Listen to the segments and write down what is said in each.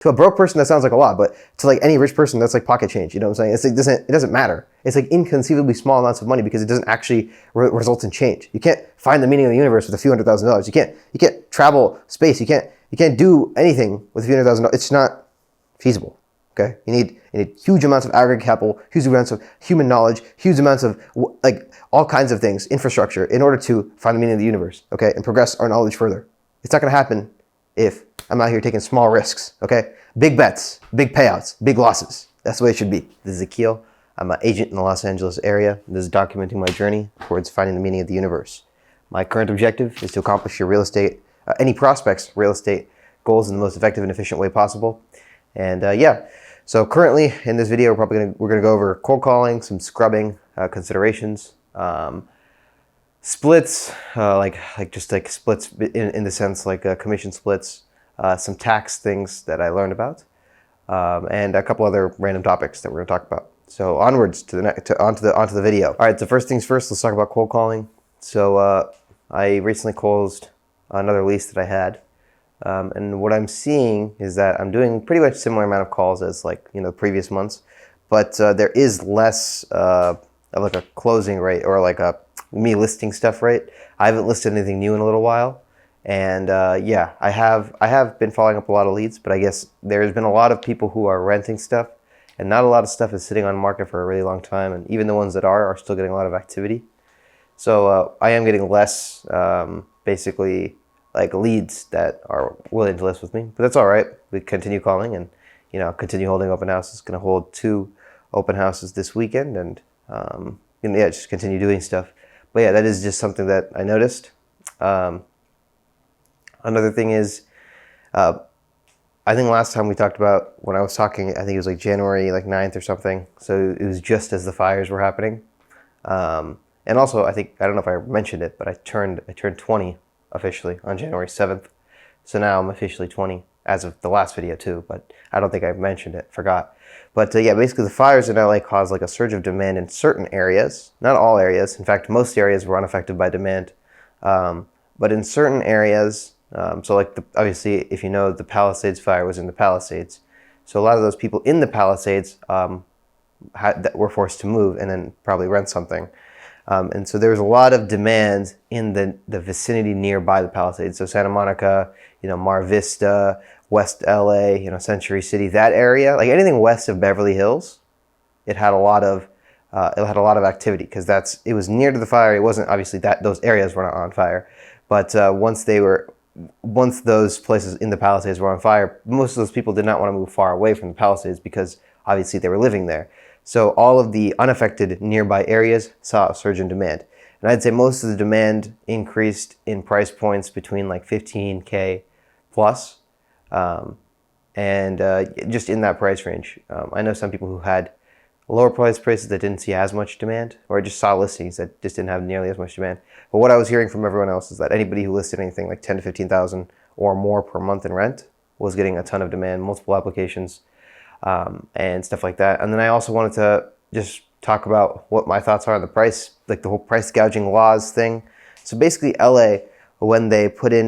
To a broke person, that sounds like a lot, but to like any rich person, that's like pocket change. You know what I'm saying? It's like it doesn't matter. It's like inconceivably small amounts of money because it doesn't actually result in change. You can't find the meaning of the universe with a few $100,000. You can't travel space. You can't do anything with a few $100,000. It's not feasible. Okay, you need huge amounts of aggregate capital, huge amounts of human knowledge, huge amounts of like all kinds of things, infrastructure, in order to find the meaning of the universe. Okay, and progress our knowledge further. It's not going to happen if I'm out here taking small risks. Okay, big bets, big payouts, big losses. That's the way it should be. This is Akhil. I'm an agent in the Los Angeles area. This is documenting my journey towards finding the meaning of the universe. My current objective is to accomplish your real estate, any prospects real estate goals in the most effective and efficient way possible. And yeah, so currently in this video, we're gonna go over cold calling, some scrubbing considerations, splits, like splits in the sense like commission splits, some tax things that I learned about, and a couple other random topics that we're gonna talk about. So onwards onto the video. All right, so first things first, let's talk about cold calling. So I recently closed another lease that I had. And what I'm seeing is that I'm doing pretty much similar amount of calls as previous months, but there is less of like a closing rate or like a me listing stuff rate. I haven't listed anything new in a little while, and yeah, I have been following up a lot of leads, but I guess there's been a lot of people who are renting stuff, and not a lot of stuff is sitting on market for a really long time, and even the ones that are still getting a lot of activity. So I am getting less basically like leads that are willing to list with me, but that's all right. We continue calling and continue holding open houses. Going to hold 2 open houses this weekend, and yeah, just continue doing stuff. But yeah, that is just something that I noticed. Another thing is, I think last time we talked about when I was talking, I think it was like January 9th or something. So it was just as the fires were happening, and also I don't know if I mentioned it, but I turned 20. Officially on January 7th. So now I'm officially 20 as of the last video too, but I don't think I mentioned it, forgot. But yeah, basically the fires in LA caused like a surge of demand in certain areas, not all areas. In fact, most areas were unaffected by demand. But in certain areas, so like obviously if you know the Palisades fire was in the Palisades. So a lot of those people in the Palisades that were forced to move and then probably rent something. And so there was a lot of demand in the vicinity nearby the Palisades. So Santa Monica, Mar Vista, West LA, Century City, that area, like anything west of Beverly Hills, it had a lot of activity because it was near to the fire. It wasn't obviously that those areas were not on fire, but once those places in the Palisades were on fire, most of those people did not want to move far away from the Palisades because obviously they were living there. So all of the unaffected nearby areas saw a surge in demand. And I'd say most of the demand increased in price points between like $15K plus, and just in that price range. I know some people who had lower prices that didn't see as much demand, or just saw listings that just didn't have nearly as much demand. But what I was hearing from everyone else is that anybody who listed anything like 10 to 15,000 or more per month in rent was getting a ton of demand, multiple applications, and stuff like that. And then I also wanted to just talk about what my thoughts are on the price, like the whole price gouging laws thing. So basically LA, when they put in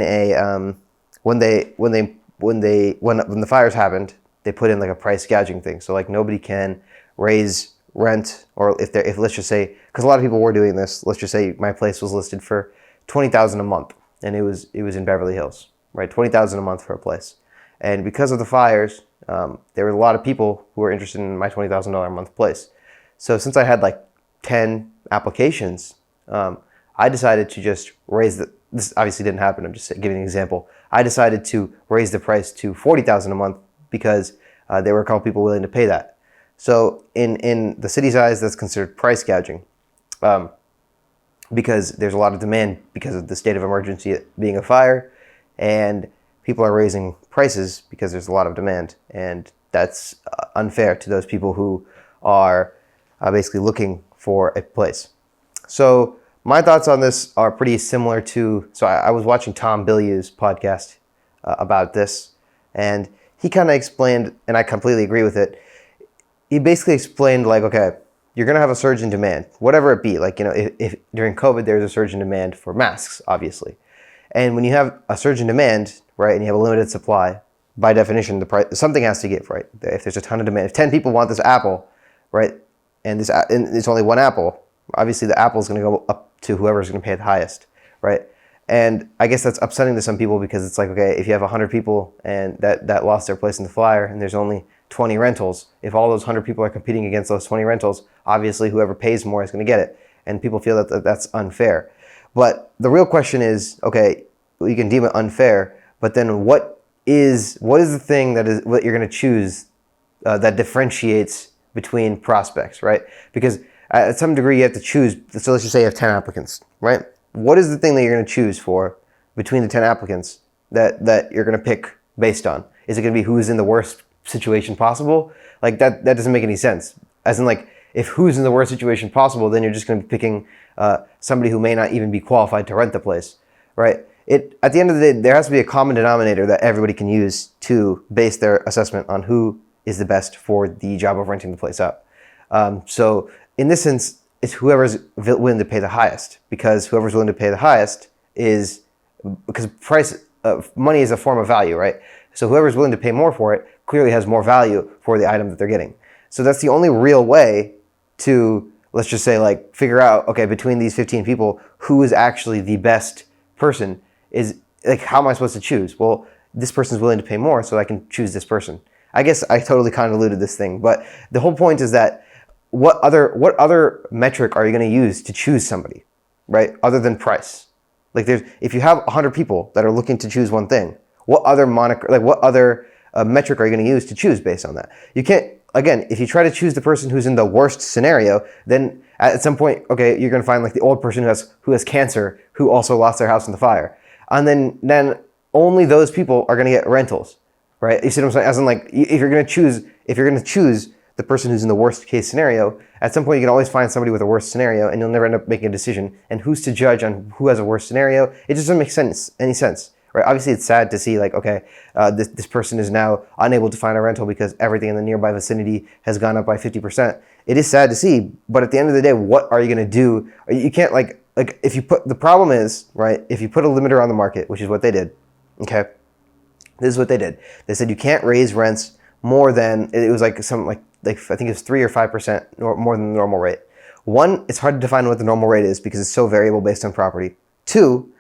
when the fires happened, they put in like a price gouging thing. So like nobody can raise rent, or if let's just say, because a lot of people were doing this, let's just say my place was listed for $20,000 a month and it was in Beverly Hills, right? $20,000 a month for a place. And because of the fires, there were a lot of people who were interested in my $20,000 a month place. So since I had like 10 applications, I decided to just raise this obviously didn't happen, I'm just giving an example. I decided to raise the price to $40,000 a month because there were a couple people willing to pay that. So in the city's eyes, that's considered price gouging, because there's a lot of demand because of the state of emergency being a fire, and people are raising prices because there's a lot of demand, and that's unfair to those people who are basically looking for a place. So my thoughts on this are pretty similar to, so I was watching Tom Bilyeu's podcast about this, and he kind of explained, and I completely agree with it. He basically explained like, okay, you're going to have a surge in demand, whatever it be. Like, if during COVID, there's a surge in demand for masks, obviously. And when you have a surge in demand, right, and you have a limited supply, by definition, the price, something has to give, right? If there's a ton of demand, if 10 people want this apple, right, and it's only one apple, obviously the apple is going to go up to whoever's going to pay the highest, right? And I guess that's upsetting to some people because it's like, okay, if you have 100 people and that lost their place in the flyer and there's only 20 rentals, if all those 100 people are competing against those 20 rentals, obviously whoever pays more is going to get it. And people feel that that's unfair. But the real question is, okay, well, you can deem it unfair, but then what is the thing that is what you're going to choose that differentiates between prospects, right? Because at some degree you have to choose. So let's just say you have 10 applicants, right? What is the thing that you're going to choose for between the 10 applicants that you're going to pick based on? Is it going to be who's in the worst situation possible? Like that doesn't make any sense. As in, like, if who's in the worst situation possible, then you're just going to be picking somebody who may not even be qualified to rent the place, right? At the end of the day, there has to be a common denominator that everybody can use to base their assessment on who is the best for the job of renting the place out. So in this sense, it's whoever's willing to pay the highest, because whoever's willing to pay the highest because money is a form of value, right? So whoever's willing to pay more for it clearly has more value for the item that they're getting. So that's the only real way to, let's just say, like, figure out, okay, between these 15 people, who is actually the best person. Is like, how am I supposed to choose? Well, this person's willing to pay more, so I can choose this person. I guess I totally convoluted this thing, but the whole point is that what other metric are you going to use to choose somebody, right? Other than price. Like, if you have 100 people that are looking to choose one thing, what other metric are you going to use to choose based on that? You can't. Again, if you try to choose the person who's in the worst scenario, then at some point, okay, you're going to find like the old person who has cancer, who also lost their house in the fire, and then only those people are going to get rentals, right? You see what I'm saying? As in, like, if you're going to choose the person who's in the worst case scenario, at some point you can always find somebody with a worse scenario, and you'll never end up making a decision. And who's to judge on who has a worse scenario? It just doesn't make any sense. Right? Obviously, it's sad to see, like, okay, this person is now unable to find a rental because everything in the nearby vicinity has gone up by 50%. It is sad to see, but at the end of the day, what are you going to do? You can't, like if you put, the problem is, right, if you put a limiter on the market, which is what they did, okay, this is what they did. They said you can't raise rents more than, it was like some, like I think it was 3 or 5% more than the normal rate. One, it's hard to define what the normal rate is because it's so variable based on property. Two,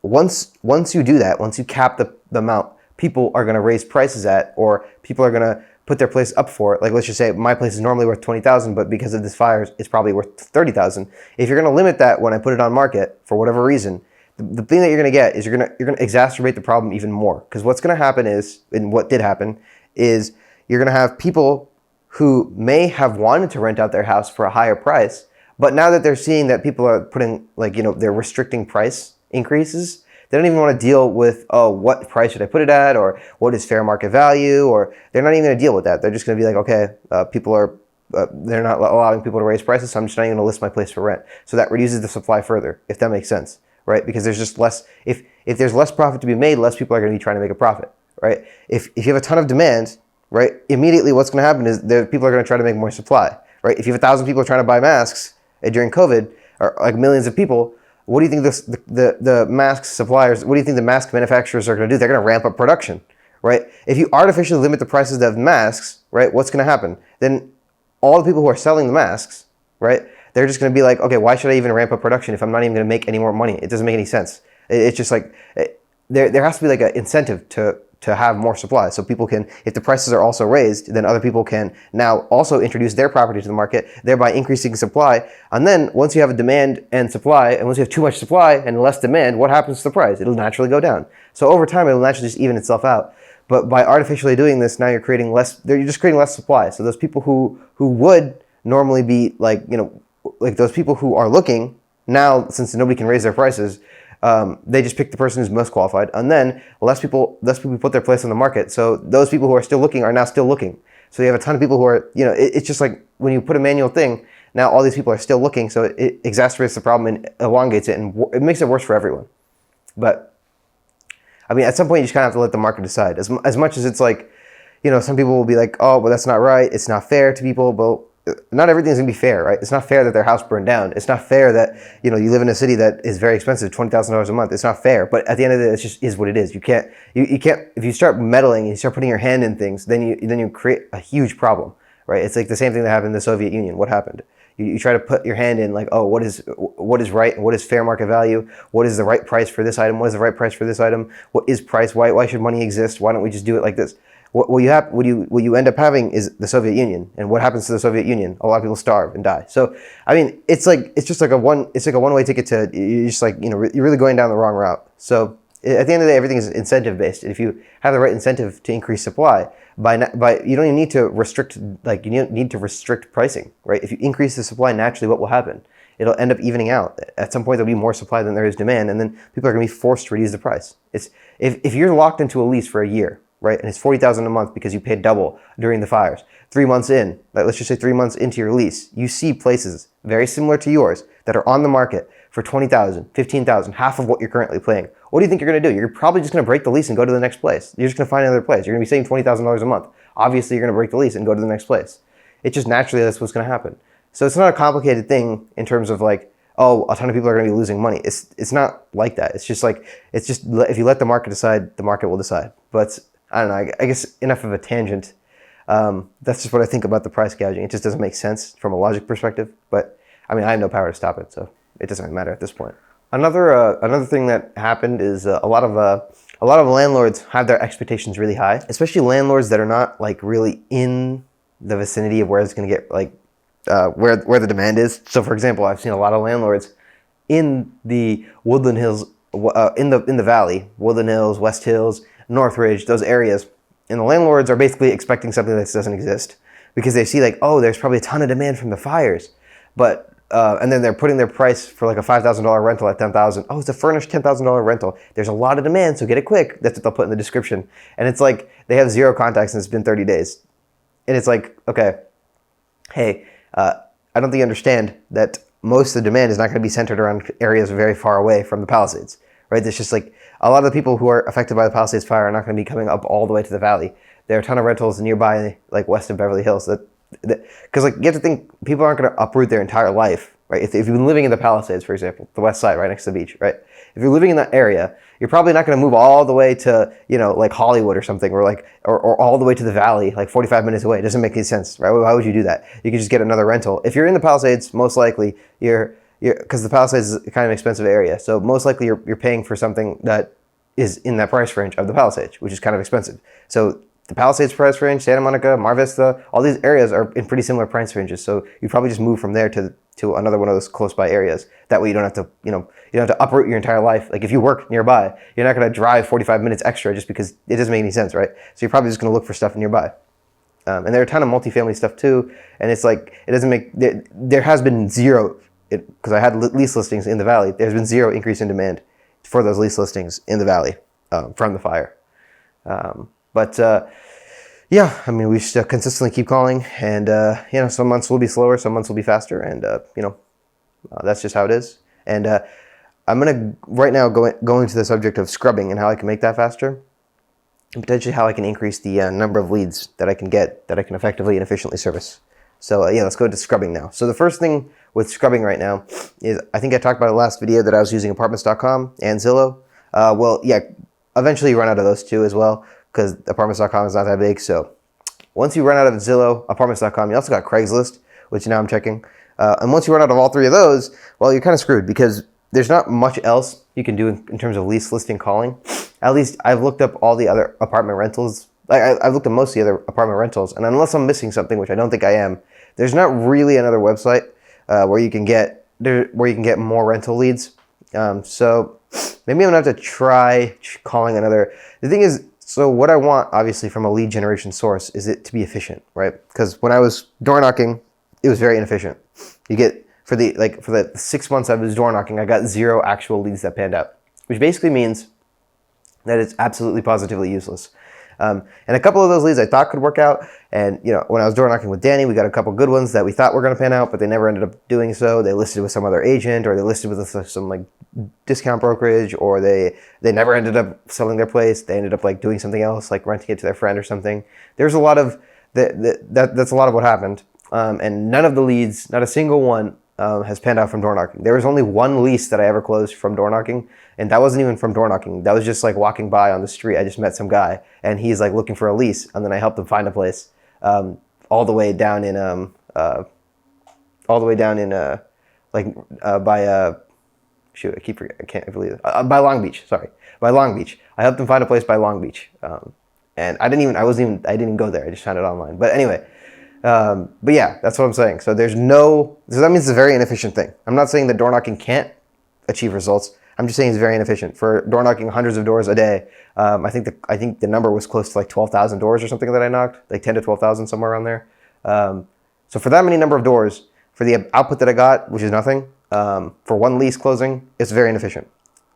once you do that, once you cap the amount people are going to raise prices at, or people are going to put their place up for it, like, let's just say my place is normally worth $20,000, but because of this fire, it's probably worth $30,000. If you're going to limit that when I put it on market for whatever reason, the thing that you're going to get is you're going to exacerbate the problem even more. Because what's going to happen is, and what did happen, is you're going to have people who may have wanted to rent out their house for a higher price, but now that they're seeing that people are putting, like, they're restricting price increases, they don't even want to deal with, oh, what price should I put it at, or what is fair market value, or they're not even going to deal with that. They're just going to be like, okay, they're not allowing people to raise prices, so I'm just not even going to list my place for rent. So that reduces the supply further, if that makes sense, right? Because there's just less, if there's less profit to be made, less people are going to be trying to make a profit, right? If you have a ton of demand, right, immediately what's going to happen is people are going to try to make more supply, right? If you have 1,000 people trying to buy masks during COVID, or like millions of people, what do you think the mask suppliers, what do you think the mask manufacturers are going to do? They're going to ramp up production, right? If you artificially limit the prices of masks, right, what's going to happen? Then all the people who are selling the masks, right, they're just going to be like, okay, why should I even ramp up production if I'm not even going to make any more money? It doesn't make any sense. It's just like, there has to be like an incentive to have more supply, so people can, if the prices are also raised, then other people can now also introduce their property to the market, thereby increasing supply. And then once you have a demand and supply, and once you have too much supply and less demand, what happens to the price? It'll naturally go down. So over time, it'll naturally just even itself out. But by artificially doing this, now you're just creating less supply. So those people who would normally be like, like those people who are looking now, since nobody can raise their prices, they just pick the person who's most qualified, and then less people put their place on the market. So those people who are still looking are now still looking. So you have a ton of people who are, it's just like when you put a manual thing, now all these people are still looking, so it exacerbates the problem and elongates it, and it makes it worse for everyone. But I mean, at some point you just kind of have to let the market decide. As much as it's like, some people will be like, oh, well, that's not right, it's not fair to people. But not everything's gonna be fair, right? It's not fair that their house burned down. It's not fair that you live in a city that is very expensive, $20,000 a month. It's not fair. But at the end of the day, it just is what it is. You can't if you start meddling and you start putting your hand in things, then you create a huge problem, right? It's like the same thing that happened in the Soviet Union. What happened? You try to put your hand in, like, oh, what is right? What is fair market value? What is the right price for this item? What is the right price for this item? What is price? Why should money exist? Why don't we just do it like this? What you end up having is the Soviet Union. And what happens to the Soviet Union? A lot of people starve and die. So I mean, it's just like a one-way ticket to, you're just like, you're really going down the wrong route. So at the end of the day, everything is incentive based. If you have the right incentive to increase supply, by you don't even need to restrict, like, you need to restrict pricing, right? If you increase the supply, naturally what will happen? It'll end up evening out. At some point there'll be more supply than there is demand, and then people are going to be forced to reduce the price. It's if you're locked into a lease for a year, right, and it's $40,000 a month because you paid double during the fires, 3 months in, like, let's just say 3 months into your lease, you see places very similar to yours that are on the market for $20,000, $15,000, half of what you're currently paying. What do you think you're going to do? You're probably just going to break the lease and go to the next place. You're just going to find another place. You're going to be saving $20,000 a month. Obviously, you're going to break the lease and go to the next place. It just naturally, that's what's going to happen. So it's not a complicated thing in terms of like, oh, a ton of people are going to be losing money. It's not like that. It's just if you let the market decide, the market will decide. But I don't know. I guess enough of a tangent. That's just what I think about the price gouging. It just doesn't make sense from a logic perspective. But I mean, I have no power to stop it, so it doesn't matter at this point. Another thing that happened is a lot of landlords have their expectations really high, especially landlords that are not like really in the vicinity of where it's going to get, like, where the demand is. So for example, I've seen a lot of landlords in the Woodland Hills, in the valley, Woodland Hills, West Hills, Northridge, those areas, and the landlords are basically expecting something that doesn't exist because they see, like, oh, there's probably a ton of demand from the fires, but and then they're putting their price for like a $5,000 rental at $10,000. Oh, it's a furnished $10,000 rental. There's a lot of demand, so get it quick. That's what they'll put in the description. And it's like they have 0 contacts and it's been 30 days. And it's like, okay, hey, I don't think you understand that most of the demand is not going to be centered around areas very far away from the Palisades, right? It's just like a lot of the people who are affected by the Palisades fire are not going to be coming up all the way to the valley. There are a ton of rentals nearby, like west of Beverly Hills, because like you have to think, people aren't going to uproot their entire life, right? If you've been living in the Palisades, for example, the west side, right next to the beach, right? If you're living in that area, you're probably not going to move all the way to, like Hollywood or something, or all the way to the valley, like 45 minutes away. It doesn't make any sense, right? Why would you do that? You could just get another rental. If you're in the Palisades, most likely because the Palisades is kind of an expensive area, so most likely you're paying for something that is in that price range of the Palisades, which is kind of expensive. So the Palisades price range, Santa Monica, Mar Vista, all these areas are in pretty similar price ranges. So you probably just move from there to another one of those close by areas. That way you don't have to, you don't have to uproot your entire life. Like if you work nearby, you're not going to drive 45 minutes extra just because it doesn't make any sense, right? So you're probably just going to look for stuff nearby. And there are a ton of multifamily stuff too. And it's like, it doesn't make, there has been zero, because I had lease listings in the valley, there's been zero increase in demand for those lease listings in the valley from the fire. Yeah, I mean, we should consistently keep calling, and some months will be slower, some months will be faster, and that's just how it is. And I'm gonna right now go into the subject of scrubbing and how I can make that faster, and potentially how I can increase the number of leads that I can get, that I can effectively and efficiently service. So let's go to scrubbing now. So the first thing with scrubbing right now is, I think I talked about in the last video that I was using apartments.com and Zillow. Eventually you run out of those two as well, because apartments.com is not that big. So once you run out of Zillow, apartments.com, you also got Craigslist, which now I'm checking. And once you run out of all three of those, well, you're kind of screwed, because there's not much else you can do in terms of lease listing calling. At least I've looked up all the other apartment rentals. I've looked at most of the other apartment rentals, and unless I'm missing something, which I don't think I am, there's not really another website where you can get more rental leads. So maybe I'm gonna have to try calling another. The thing is, so what I want, obviously, from a lead generation source is it to be efficient, right? Because when I was door knocking, it was very inefficient. You get, for the 6 months I was door knocking, I got 0 actual leads that panned out, which basically means that it's absolutely positively useless. And a couple of those leads I thought could work out. And, when I was door knocking with Danny, we got a couple good ones that we thought were going to pan out, but they never ended up doing so. They listed with some other agent, or they listed with some like discount brokerage, or they never ended up selling their place. They ended up like doing something else, like renting it to their friend or something. There's a lot of that's a lot of what happened. and none of the leads, not a single one, has panned out from door knocking. There was only one lease that I ever closed from door knocking, and that wasn't even from door knocking. That was just like walking by on the street. I just met some guy, and he's like looking for a lease, and then I helped him find a place, all the way down in by shoot, I keep forgetting. I can't believe it. By Long Beach, sorry, by Long Beach. I helped him find a place by Long Beach, and I didn't even go there. I just found it online. But anyway. But yeah, that's what I'm saying. So so that means it's a very inefficient thing. I'm not saying that door knocking can't achieve results. I'm just saying it's very inefficient. For door knocking hundreds of doors a day, I think the number was close to like 12,000 doors or something that I knocked, like 10 to 12,000, somewhere around there. So for that many number of doors, for the output that I got, which is nothing, for one lease closing, it's very inefficient.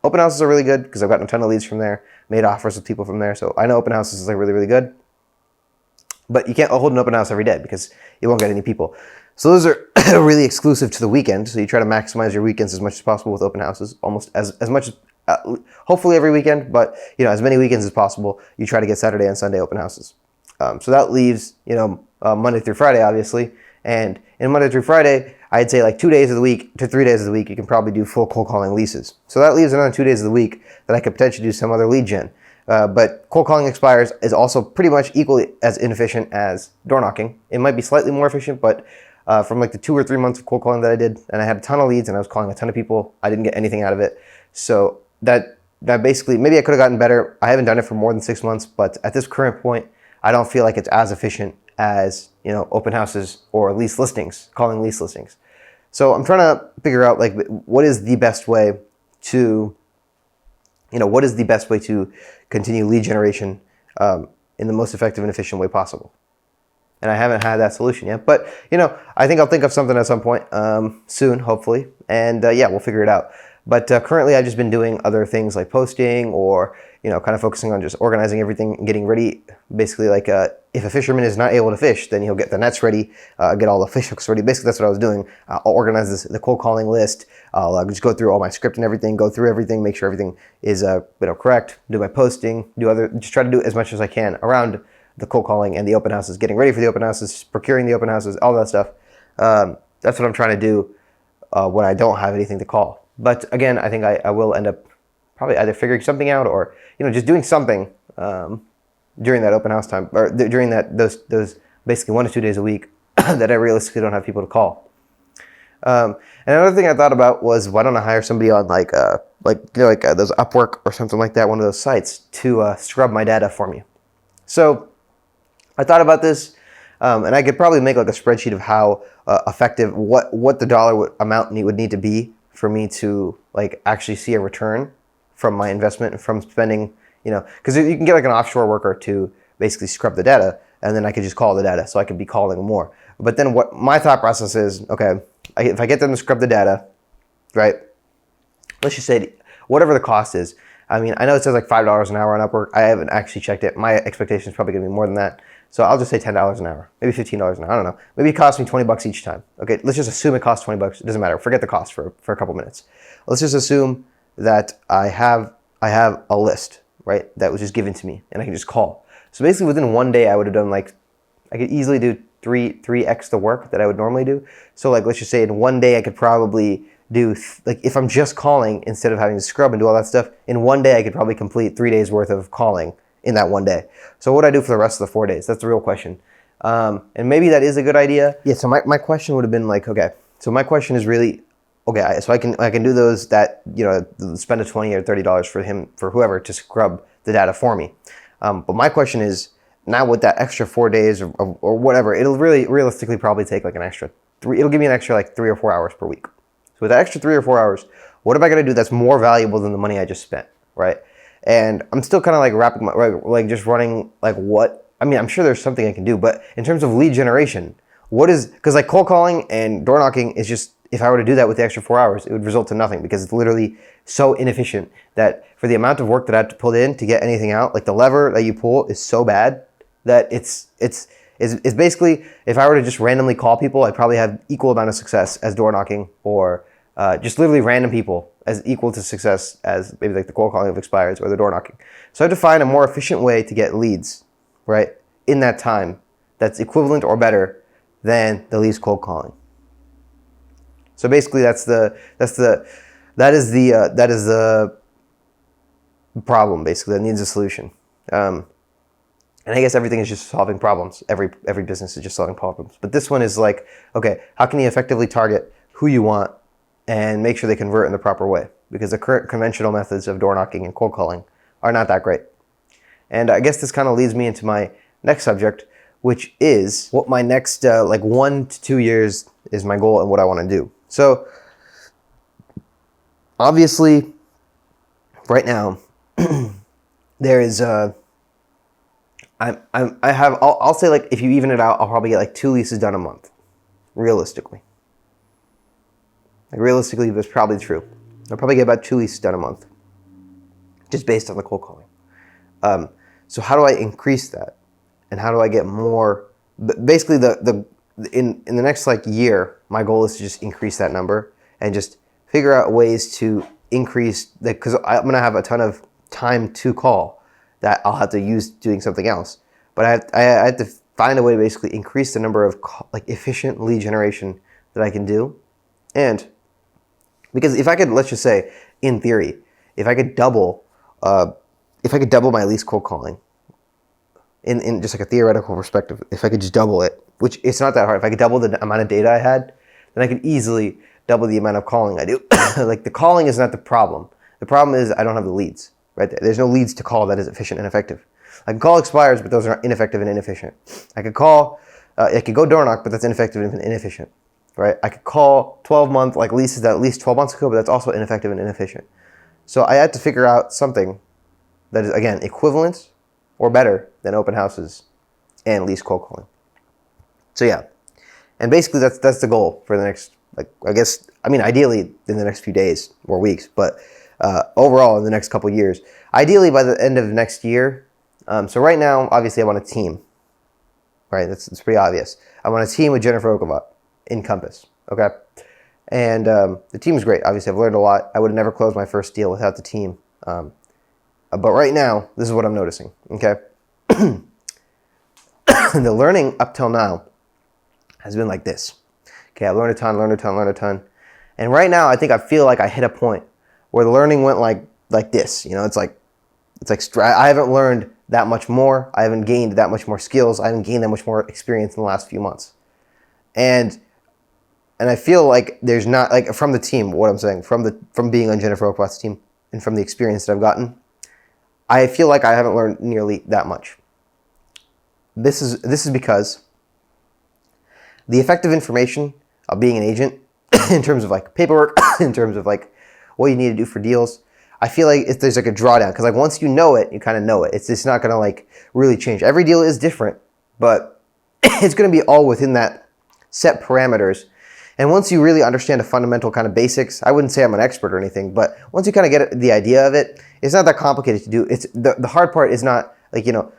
Open houses are really good because I've gotten a ton of leads from there, made offers with people from there. So I know open houses is like really, really good. But you can't hold an open house every day because you won't get any people. So those are really exclusive to the weekend. So you try to maximize your weekends as much as possible with open houses, almost as much as, hopefully every weekend, but as many weekends as possible. You try to get Saturday and Sunday open houses. So that leaves, Monday through Friday, obviously. And in Monday through Friday, I'd say like 2 days of the week to 3 days of the week, you can probably do full cold calling leases. So that leaves another 2 days of the week that I could potentially do some other lead gen. But cold calling expires is also pretty much equally as inefficient as door knocking. It might be slightly more efficient, but from like the 2 or 3 months of cold calling that I did, and I had a ton of leads and I was calling a ton of people, I didn't get anything out of it. So that basically, maybe I could have gotten better. I haven't done it for more than 6 months, but at this current point, I don't feel like it's as efficient as open houses or lease listings, calling lease listings. So I'm trying to figure out like what is the best way to continue lead generation in the most effective and efficient way possible. And I haven't had that solution yet, but I think I'll think of something at some point soon, hopefully, and we'll figure it out. But currently, I've just been doing other things like posting or kind of focusing on just organizing everything and getting ready. Basically, like if a fisherman is not able to fish, then he'll get the nets ready, get all the fish hooks ready. Basically, that's what I was doing. I'll organize the cold calling list. I'll just go through all my script and everything, go through everything, make sure everything is correct. Do my posting, just try to do as much as I can around the cold calling and the open houses, getting ready for the open houses, procuring the open houses, all that stuff. That's what I'm trying to do when I don't have anything to call. But again, I think I will end up probably either figuring something out or just doing something during that open house time, or during those basically 1 to 2 days a week that I realistically don't have people to call. And another thing I thought about was, why don't I hire somebody on like those Upwork or something like that, one of those sites, to scrub my data for me. So I thought about this, and I could probably make like a spreadsheet of how effective, what the dollar amount would need to be for me to like actually see a return from my investment, from spending, because you can get like an offshore worker to basically scrub the data, and then I could just call the data, so I could be calling more. But then what my thought process is, okay, if I get them to scrub the data, right, let's just say whatever the cost is. I mean, I know it says like $5 an hour on Upwork. I haven't actually checked it. My expectation is probably going to be more than that. So I'll just say $10 an hour, maybe $15 an hour. I don't know. Maybe it costs me $20 each time. Okay, let's just assume it costs $20. It doesn't matter. Forget the cost for a couple minutes. Let's just assume that I have a list, right, that was just given to me, and I can just call. So basically, within 1 day, I would have done I could easily do 3x the work that I would normally do. So like, let's just say in 1 day, I could probably do if I'm just calling instead of having to scrub and do all that stuff, in 1 day I could probably complete 3 days worth of calling in that 1 day. So what do I do for the rest of the 4 days? That's the real question. And maybe that is a good idea. Yeah, so my question would have been like, okay, so my question is really, okay, so I can do those that, spend a $20 or $30 for whoever to scrub the data for me. But my question is, now with that extra 4 days or whatever, it'll really realistically probably take like it'll give me an extra like 3 or 4 hours per week. So with that extra 3 or 4 hours, what am I going to do that's more valuable than the money I just spent, right? And I'm still kind of like just running like what, I mean, I'm sure there's something I can do, but in terms of lead generation, because like cold calling and door knocking is just, if I were to do that with the extra 4 hours, it would result in nothing, because it's literally so inefficient that for the amount of work that I have to put in to get anything out, like the lever that you pull is so bad that it's basically, if I were to just randomly call people, I'd probably have equal amount of success as door knocking, or just literally random people as equal to success as maybe like the cold calling of expireds or the door knocking. So I have to find a more efficient way to get leads, right, in that time that's equivalent or better than the least cold calling. So basically, that is the problem. Basically, that needs a solution. And I guess everything is just solving problems. Every business is just solving problems. But this one is like, okay, how can you effectively target who you want and make sure they convert in the proper way? Because the current conventional methods of door knocking and cold calling are not that great. And I guess this kind of leads me into my next subject, which is what my next 1 to 2 years is my goal and what I want to do. So obviously, right now, there is I'll say, like, if you even it out, I'll probably get like 2 leases done a month, realistically. Like, realistically, that's probably true. I'll probably get about 2 leases done a month, just based on the cold calling. So how do I increase that, and how do I get more? Basically, in the next year, my goal is to just increase that number and just figure out ways to increase, because I'm gonna have a ton of time to call that I'll have to use doing something else. But I have to find a way to basically increase the number of efficient lead generation that I can do. And because if I could, let's just say, in theory, if I could double my least cold calling, in just like a theoretical perspective, if I could just double it, which it's not that hard. If I could double the amount of data I had, then I could easily double the amount of calling I do. Like, the calling is not the problem. The problem is I don't have the leads, right? There's no leads to call that is efficient and effective. I can call expires, but those are ineffective and inefficient. I could go door knock, but that's ineffective and inefficient, right? I could call 12-month leases that at least 12 months ago, but that's also ineffective and inefficient. So I had to figure out something that is, again, equivalent or better than open houses and lease cold calling. So yeah, and basically that's the goal for the next, ideally in the next few days or weeks, but overall in the next couple years, ideally by the end of next year. So right now, obviously I want a team, right? That's pretty obvious. I want a team with Jennifer Okava in Compass, okay? And the team is great. Obviously I've learned a lot. I would have never closed my first deal without the team. But right now, this is what I'm noticing, okay? The learning up till now has been like this. Okay, I've learned a ton. And right now, I feel like I hit a point where the learning went like this. You know, it's like I haven't learned that much more. I haven't gained that much more skills. I haven't gained that much more experience in the last few months. And I feel like there's not, from the team, what I'm saying, from being on Jennifer Okava's team and from the experience that I've gotten, I feel like I haven't learned nearly that much. This is because the effective information of being an agent in terms of paperwork, in terms of what you need to do for deals, I feel like there's a drawdown, because once you know it, you kind of know it. It's not going to really change. Every deal is different, but it's going to be all within that set parameters. And once you really understand the fundamental kind of basics, I wouldn't say I'm an expert or anything, but once you kind of get the idea of it, it's not that complicated to do. It's the hard part is not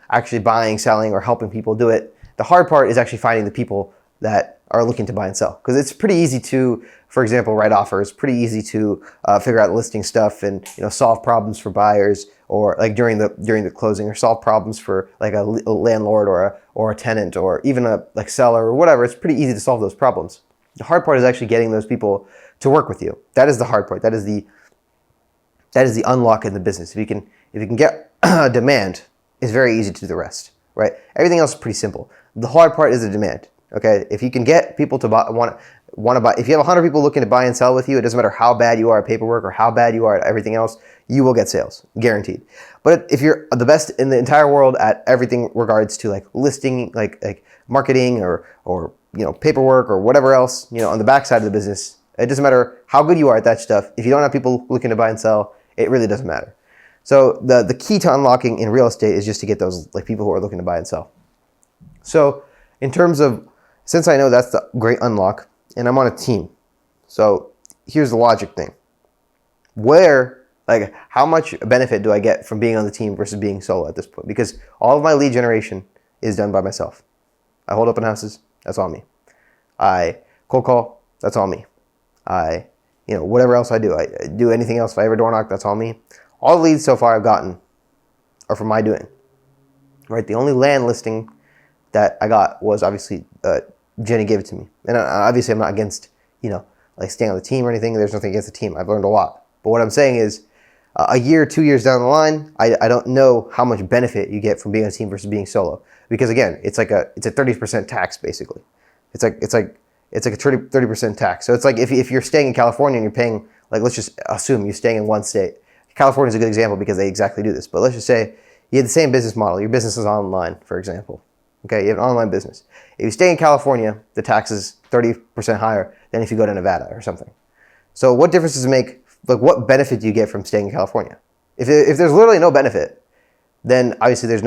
actually buying, selling, or helping people do it. The hard part is actually finding the people that are looking to buy and sell, because it's pretty easy to, for example, write offers. Pretty easy to figure out listing stuff and solve problems for buyers, or during the closing, or solve problems for a landlord or a tenant, or even a seller or whatever. It's pretty easy to solve those problems. The hard part is actually getting those people to work with you. That is the hard part. That is the unlock in the business. If you can get demand, it's very easy to do the rest, right? Everything else is pretty simple. The hard part is the demand. Okay, if you can get people to want to buy, if you have 100 people looking to buy and sell with you, it doesn't matter how bad you are at paperwork or how bad you are at everything else, you will get sales, guaranteed. But if you're the best in the entire world at everything regards to listing, marketing or paperwork or whatever else, on the backside of the business, it doesn't matter how good you are at that stuff. If you don't have people looking to buy and sell, it really doesn't matter. So the key to unlocking in real estate is just to get those people who are looking to buy and sell. So in terms of, since I know that's the great unlock, and I'm on a team, so here's the logic thing. How much benefit do I get from being on the team versus being solo at this point? Because all of my lead generation is done by myself. I hold open houses, that's all me. I cold call, that's all me. I, whatever else I do anything else, if I ever door knock, that's all me. All the leads so far I've gotten are from my doing, right? The only land listing that I got was obviously Jenny gave it to me. And obviously I'm not against, like staying on the team or anything. There's nothing against the team. I've learned a lot. But what I'm saying is a year, 2 years down the line, I don't know how much benefit you get from being on a team versus being solo. Because again, it's a 30% tax basically. It's like a 30% tax. So it's like if you're staying in California and you're paying, like let's just assume you're staying in one state. California is a good example because they exactly do this. But let's just say you have the same business model. Your business is online, for example. Okay, you have an online business. If you stay in California, the tax is 30% higher than if you go to Nevada or something. So what difference does it make? Like what benefit do you get from staying in California? If there's literally no benefit, then obviously there's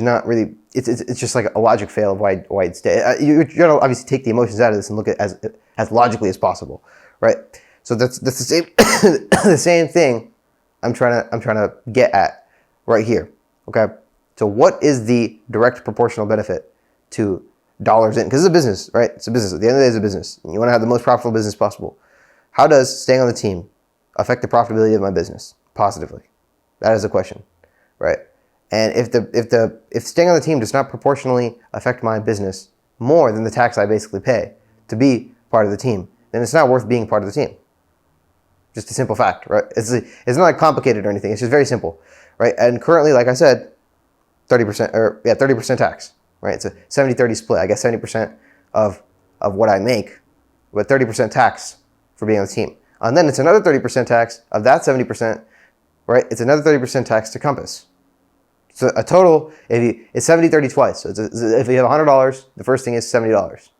not really, it's just like a logic fail of why you'd stay. You're going to obviously take the emotions out of this and look at it as logically as possible, right? So that's the same the same thing I'm trying to get at right here. Okay, so what is the direct proportional benefit to dollars in? Because it's a business, right? It's a business. At the end of the day, it's a business. And you want to have the most profitable business possible. How does staying on the team affect the profitability of my business positively? That is the question, right? And if staying on the team does not proportionally affect my business more than the tax I basically pay to be part of the team, then it's not worth being part of the team. Just a simple fact, right? It's not like complicated or anything. It's just very simple, right? And currently, like I said, 30% tax, right? It's a 70-30 split. I guess 70% of what I make, but 30% tax for being on the team. And then it's another 30% tax of that 70%, right? It's another 30% tax to Compass. So a total, it's 70-30 twice. So if you have $100, the first thing is $70.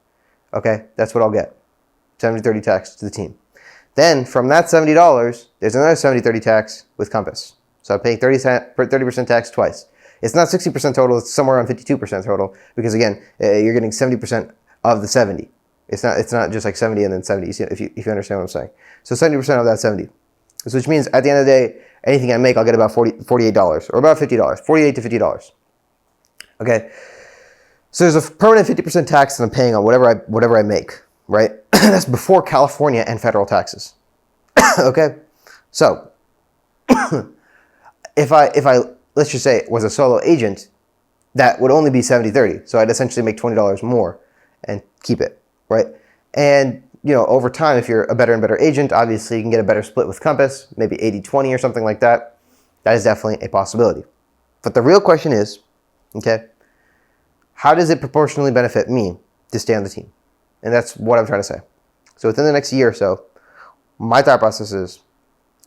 Okay, that's what I'll get. 70-30 tax to the team. Then from that $70, there's another 70-30 tax with Compass. So I'm paying 30% tax twice. It's not 60% total, it's somewhere around 52% total because again, you're getting 70% of the 70. It's not just like 70 and then 70, if you understand what I'm saying. So 70% of that 70. So which means at the end of the day, anything I make, I'll get about $48 or about $50, $48 to $50. Okay. So there's a permanent 50% tax that I'm paying on whatever I make, right? That's before California and federal taxes. Okay. So if I let's just say was a solo agent, that would only be 70-30. So I'd essentially make $20 more and keep it, right? And over time, if you're a better and better agent, obviously you can get a better split with Compass, maybe 80-20 or something like that. That is definitely a possibility. But the real question is, okay, how does it proportionally benefit me to stay on the team? And that's what I'm trying to say. So within the next year or so, my thought process is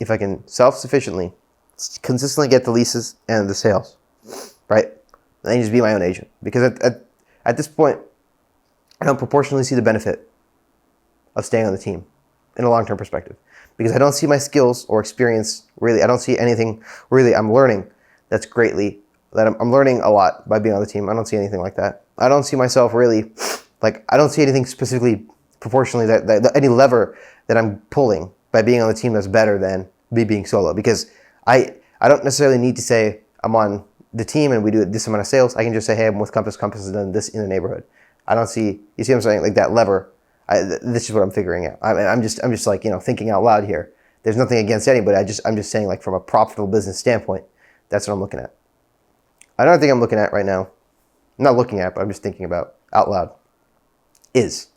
if I can self-sufficiently consistently get the leases and the sales, right? Then just be my own agent. Because at this point, I don't proportionally see the benefit of staying on the team in a long-term perspective. Because I don't see my skills or experience really, I don't see anything really I'm learning that's greatly, that I'm learning a lot by being on the team. I don't see anything like that. I don't see myself really, like I don't see anything specifically proportionally that any lever that I'm pulling by being on the team that's better than me being solo. Because I don't necessarily need to say I'm on the team and we do this amount of sales. I can just say, hey, I'm with Compass. Compass has done this in the neighborhood. I don't see, you see what I'm saying? Like that lever, this is what I'm figuring out. I'm just like, thinking out loud here. There's nothing against anybody. I'm just saying like from a profitable business standpoint, that's what I'm looking at. Another thing I'm looking at right now, I'm not looking at, but I'm just thinking about out loud, is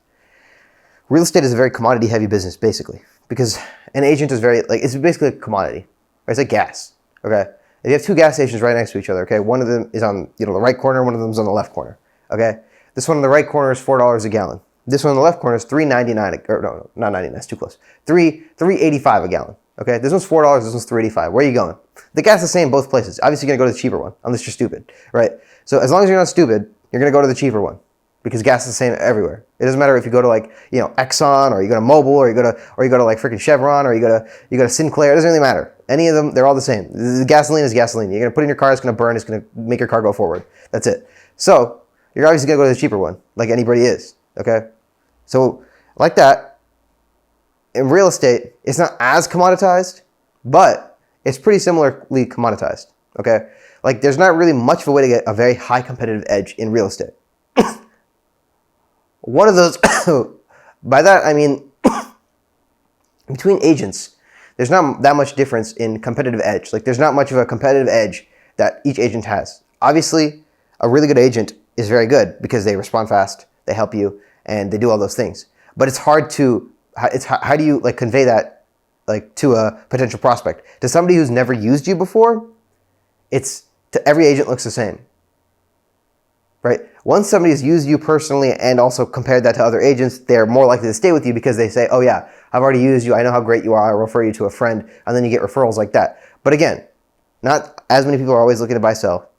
real estate is a very commodity heavy business basically, because an agent is very, like, it's basically a commodity, right? It's like gas, okay? If you have two gas stations right next to each other, okay, one of them is on the right corner, one of them is on the left corner, okay? This one on the right corner is $4 a gallon. This one on the left corner is $3.99, or no, not 99, that's too close. $3.85 a gallon, okay? This one's $4, this one's $3.85. Where are you going? The gas is the same both places. Obviously, you're gonna go to the cheaper one, unless you're stupid, right? So as long as you're not stupid, you're gonna go to the cheaper one, because gas is the same everywhere. It doesn't matter if you go to like, Exxon, or you go to Mobil, or you go to like freaking Chevron, or you go to Sinclair. It doesn't really matter. Any of them, they're all the same. The gasoline is gasoline. You're gonna put it in your car, it's gonna burn, it's gonna make your car go forward. That's it. So you're obviously gonna go to the cheaper one, like anybody is. Okay? So like that, in real estate, it's not as commoditized, but it's pretty similarly commoditized. Okay? Like there's not really much of a way to get a very high competitive edge in real estate. One of those, by that I mean, between agents, there's not that much difference in competitive edge. Like there's not much of a competitive edge that each agent has. Obviously, a really good agent is very good because they respond fast, they help you, and they do all those things. But it's hard to, how do you like convey that like to a potential prospect? To somebody who's never used you before, to every agent looks the same, right? Once somebody has used you personally and also compared that to other agents, they're more likely to stay with you because they say, oh yeah, I've already used you, I know how great you are, I'll refer you to a friend, and then you get referrals like that. But again, not as many people are always looking to buy, sell.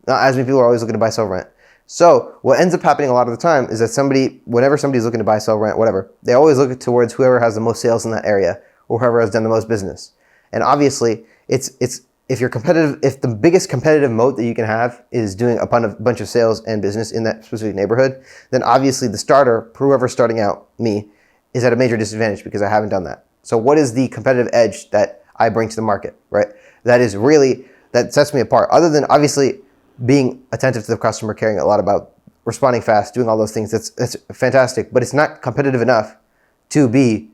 Not as many people are always looking to buy, sell, rent. So what ends up happening a lot of the time is that whenever somebody's looking to buy, sell, rent, whatever, they always look towards whoever has the most sales in that area or whoever has done the most business. And obviously, if you're competitive, if the biggest competitive moat that you can have is doing a bunch of sales and business in that specific neighborhood, then obviously the starter, whoever's starting out, me, is at a major disadvantage because I haven't done that. So what is the competitive edge that I bring to the market, right? That sets me apart. Other than obviously being attentive to the customer, caring a lot about responding fast, doing all those things, that's fantastic. But it's not competitive enough to be.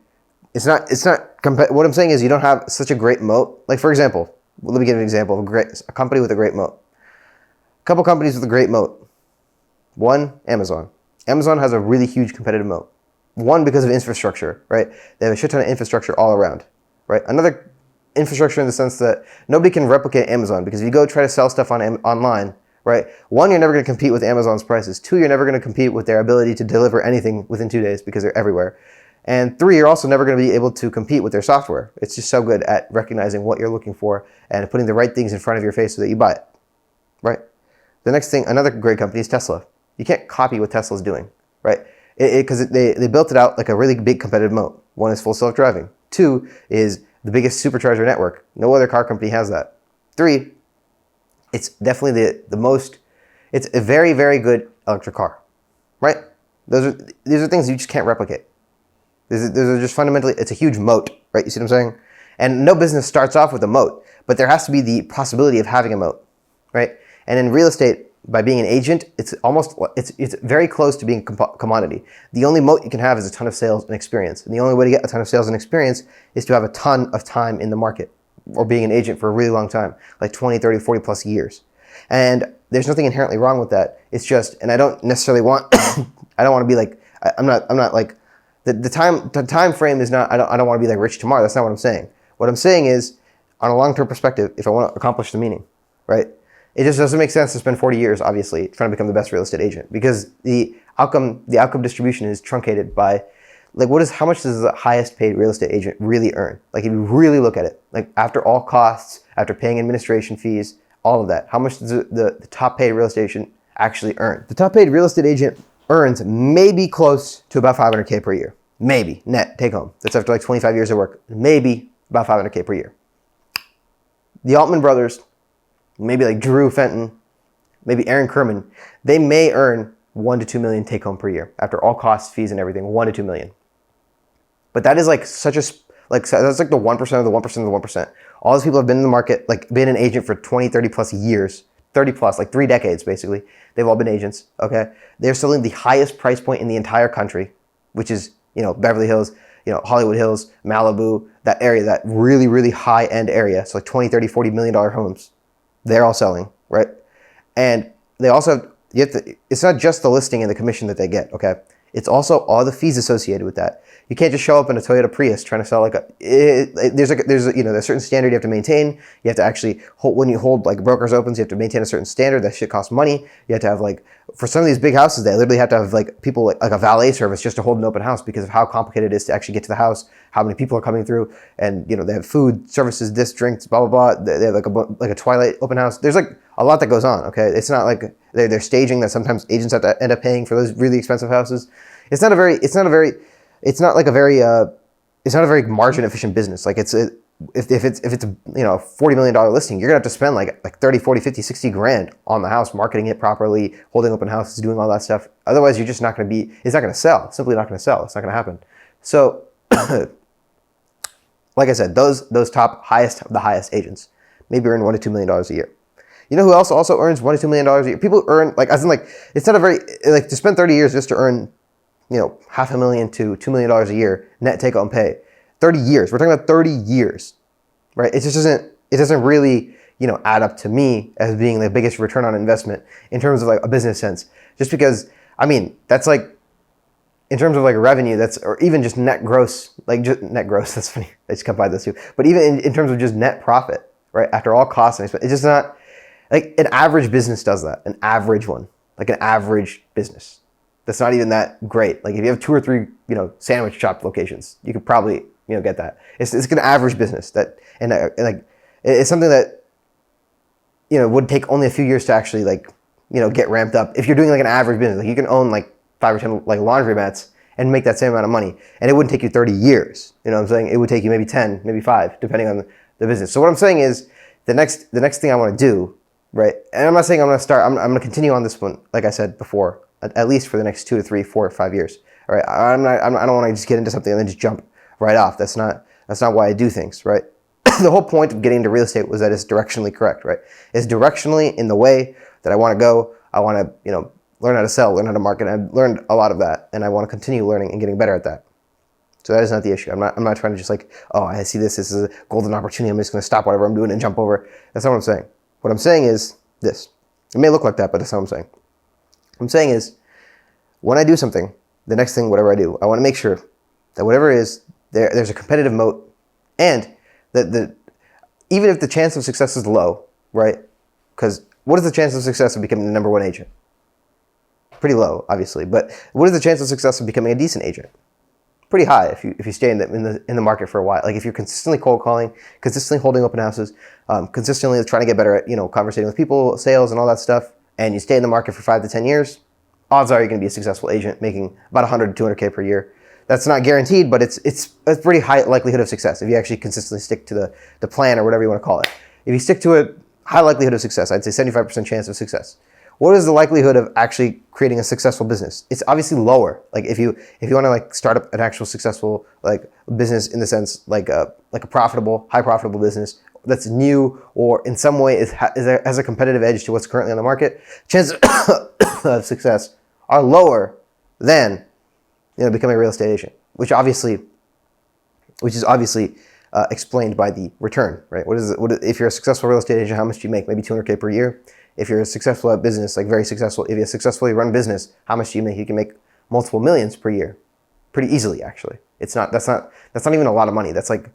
What I'm saying is you don't have such a great moat. Like for example, let me give an example of a company with a great moat. A couple companies with a great moat. One, Amazon. Amazon has a really huge competitive moat. One, because of infrastructure, right? They have a shit ton of infrastructure all around, right? Another infrastructure in the sense that nobody can replicate Amazon, because if you go try to sell stuff online, right? One, you're never going to compete with Amazon's prices. Two, you're never going to compete with their ability to deliver anything within 2 days because they're everywhere. And three, you're also never going to be able to compete with their software. It's just so good at recognizing what you're looking for and putting the right things in front of your face so that you buy it, right? The next thing, another great company is Tesla. You can't copy what Tesla's doing, right? Because they built it out like a really big competitive moat. One is full self-driving. Two is the biggest supercharger network. No other car company has that. Three, it's definitely it's a very, very good electric car, right? These are things you just can't replicate. These are just fundamentally, it's a huge moat, right? You see what I'm saying? And no business starts off with a moat, but there has to be the possibility of having a moat, right? And in real estate, by being an agent, it's very close to being a commodity. The only moat you can have is a ton of sales and experience. And the only way to get a ton of sales and experience is to have a ton of time in the market or being an agent for a really long time, like 20, 30, 40 plus years. And there's nothing inherently wrong with that. It's just, and I don't necessarily want, I don't want to be like, I'm not like, the time frame is not, I don't want to be like rich tomorrow. That's not what I'm saying. What I'm saying is, on a long-term perspective, if I want to accomplish the meaning, right? It just doesn't make sense to spend 40 years, obviously, trying to become the best real estate agent, because the outcome distribution is truncated by, like, how much does the highest paid real estate agent really earn? Like, if you really look at it, like after all costs, after paying administration fees, all of that, how much does the top paid real estate agent actually earn? The top paid real estate agent earns maybe close to about $500K per year. Maybe, net, take home. That's after like 25 years of work. Maybe about $500K per year. The Altman brothers, maybe like Drew Fenton, maybe Aaron Kerman, they may earn 1 to 2 million take home per year after all costs, fees, and everything, 1 to 2 million. But that is like that's like the 1% of the 1% of the 1%. All those people have been in the market, like been an agent for 20, 30 plus years, 30 plus, like 3 decades basically. They've all been agents, okay? They're selling the highest price point in the entire country, which is, Beverly Hills, Hollywood Hills, Malibu, that area, that really, really high-end area. So like 20, 30, $40 million homes. They're all selling, right? And they also it's not just the listing and the commission that they get, okay? It's also all the fees associated with that. You can't just show up in a Toyota Prius trying to sell like there's a certain standard you have to maintain. You have to actually when you hold like brokers opens, you have to maintain a certain standard. That shit costs money. You have to have like, for some of these big houses, they literally have to have like people like a valet service just to hold an open house because of how complicated it is to actually get to the house, how many people are coming through, and they have food, services, drinks, blah, blah, blah. They have like a Twilight open house. There's like a lot that goes on, okay? It's not like they're staging that sometimes agents have to end up paying for those really expensive houses. It's not a very margin efficient business. Like if it's a $40 million listing, you're gonna have to spend like 30, 40, 50, 60 grand on the house, marketing it properly, holding open houses, doing all that stuff. Otherwise, you're just not gonna it's not gonna sell. Simply not gonna sell. It's not gonna happen. So, like I said, those top the highest agents maybe earn $1 to $2 million a year. You know who else also earns $1 to $2 million a year? People earn it's not a very to spend 30 years just to earn $500,000 to $2 million a year net take home pay. 30 years. We're talking about 30 years, right? It doesn't really add up to me as being the biggest return on investment in terms of like a business sense. Just because that's like in terms of like revenue, or even just net gross, like just net gross, that's funny, I just combined those two. But even in terms of just net profit, right? After all costs and expenses, it's just not, like an average business does that, an average one, like an average business. That's not even that great. Like if you have 2 or 3, sandwich shop locations, you could probably, get that. It's an average business that, and like, it's something that, would take only a few years to actually like, get ramped up. If you're doing like an average business, like you can own like 5 or 10 like laundromats and make that same amount of money, and it wouldn't take you 30 years. You know what I'm saying? It would take you maybe 10, maybe 5, depending on the business. So what I'm saying is the next thing I want to do, right? And I'm not saying I'm going to start. I'm going to continue on this one, like I said before, at least for the next 2 to 3, 4 or 5 years. All right. I don't want to just get into something and then just jump right off. That's not why I do things, right? The whole point of getting into real estate was that it's directionally correct, right? It's directionally in the way that I want to go. I want to, learn how to sell, learn how to market. I've learned a lot of that, and I want to continue learning and getting better at that. So that is not the issue. I'm not trying to just like, oh, I see this is a golden opportunity, I'm just going to stop whatever I'm doing and jump over. That's not what I'm saying. What I'm saying is this. It may look like that, but that's not what I'm saying. What I'm saying is, when I do something, the next thing, whatever I do, I want to make sure that whatever it is, there's a competitive moat, and that even if the chance of success is low, right? Because what is the chance of success of becoming the number 1 agent? Pretty low, obviously. But what is the chance of success of becoming a decent agent? Pretty high if you stay in the market for a while. Like if you're consistently cold calling, consistently holding open houses, consistently trying to get better at conversating with people, sales, and all that stuff, and you stay in the market for 5 to 10 years, odds are you're going to be a successful agent making about 100 to 200K per year. That's not guaranteed, but it's a pretty high likelihood of success if you actually consistently stick to the plan or whatever you want to call it. If you stick to a high likelihood of success, I'd say 75% chance of success. What is the likelihood of actually creating a successful business? It's obviously lower. Like if you want to like start up an actual successful like business in the sense like a profitable, high profitable business that's new or in some way has a competitive edge to what's currently on the market, chances of success are lower than becoming a real estate agent, which is obviously explained by the return, right? If you're a successful real estate agent, how much do you make? Maybe 200K per year. If you're successful at business, like very successful, if you successfully run business, how much do you make? You can make multiple millions per year, pretty easily actually. That's not even a lot of money. That's like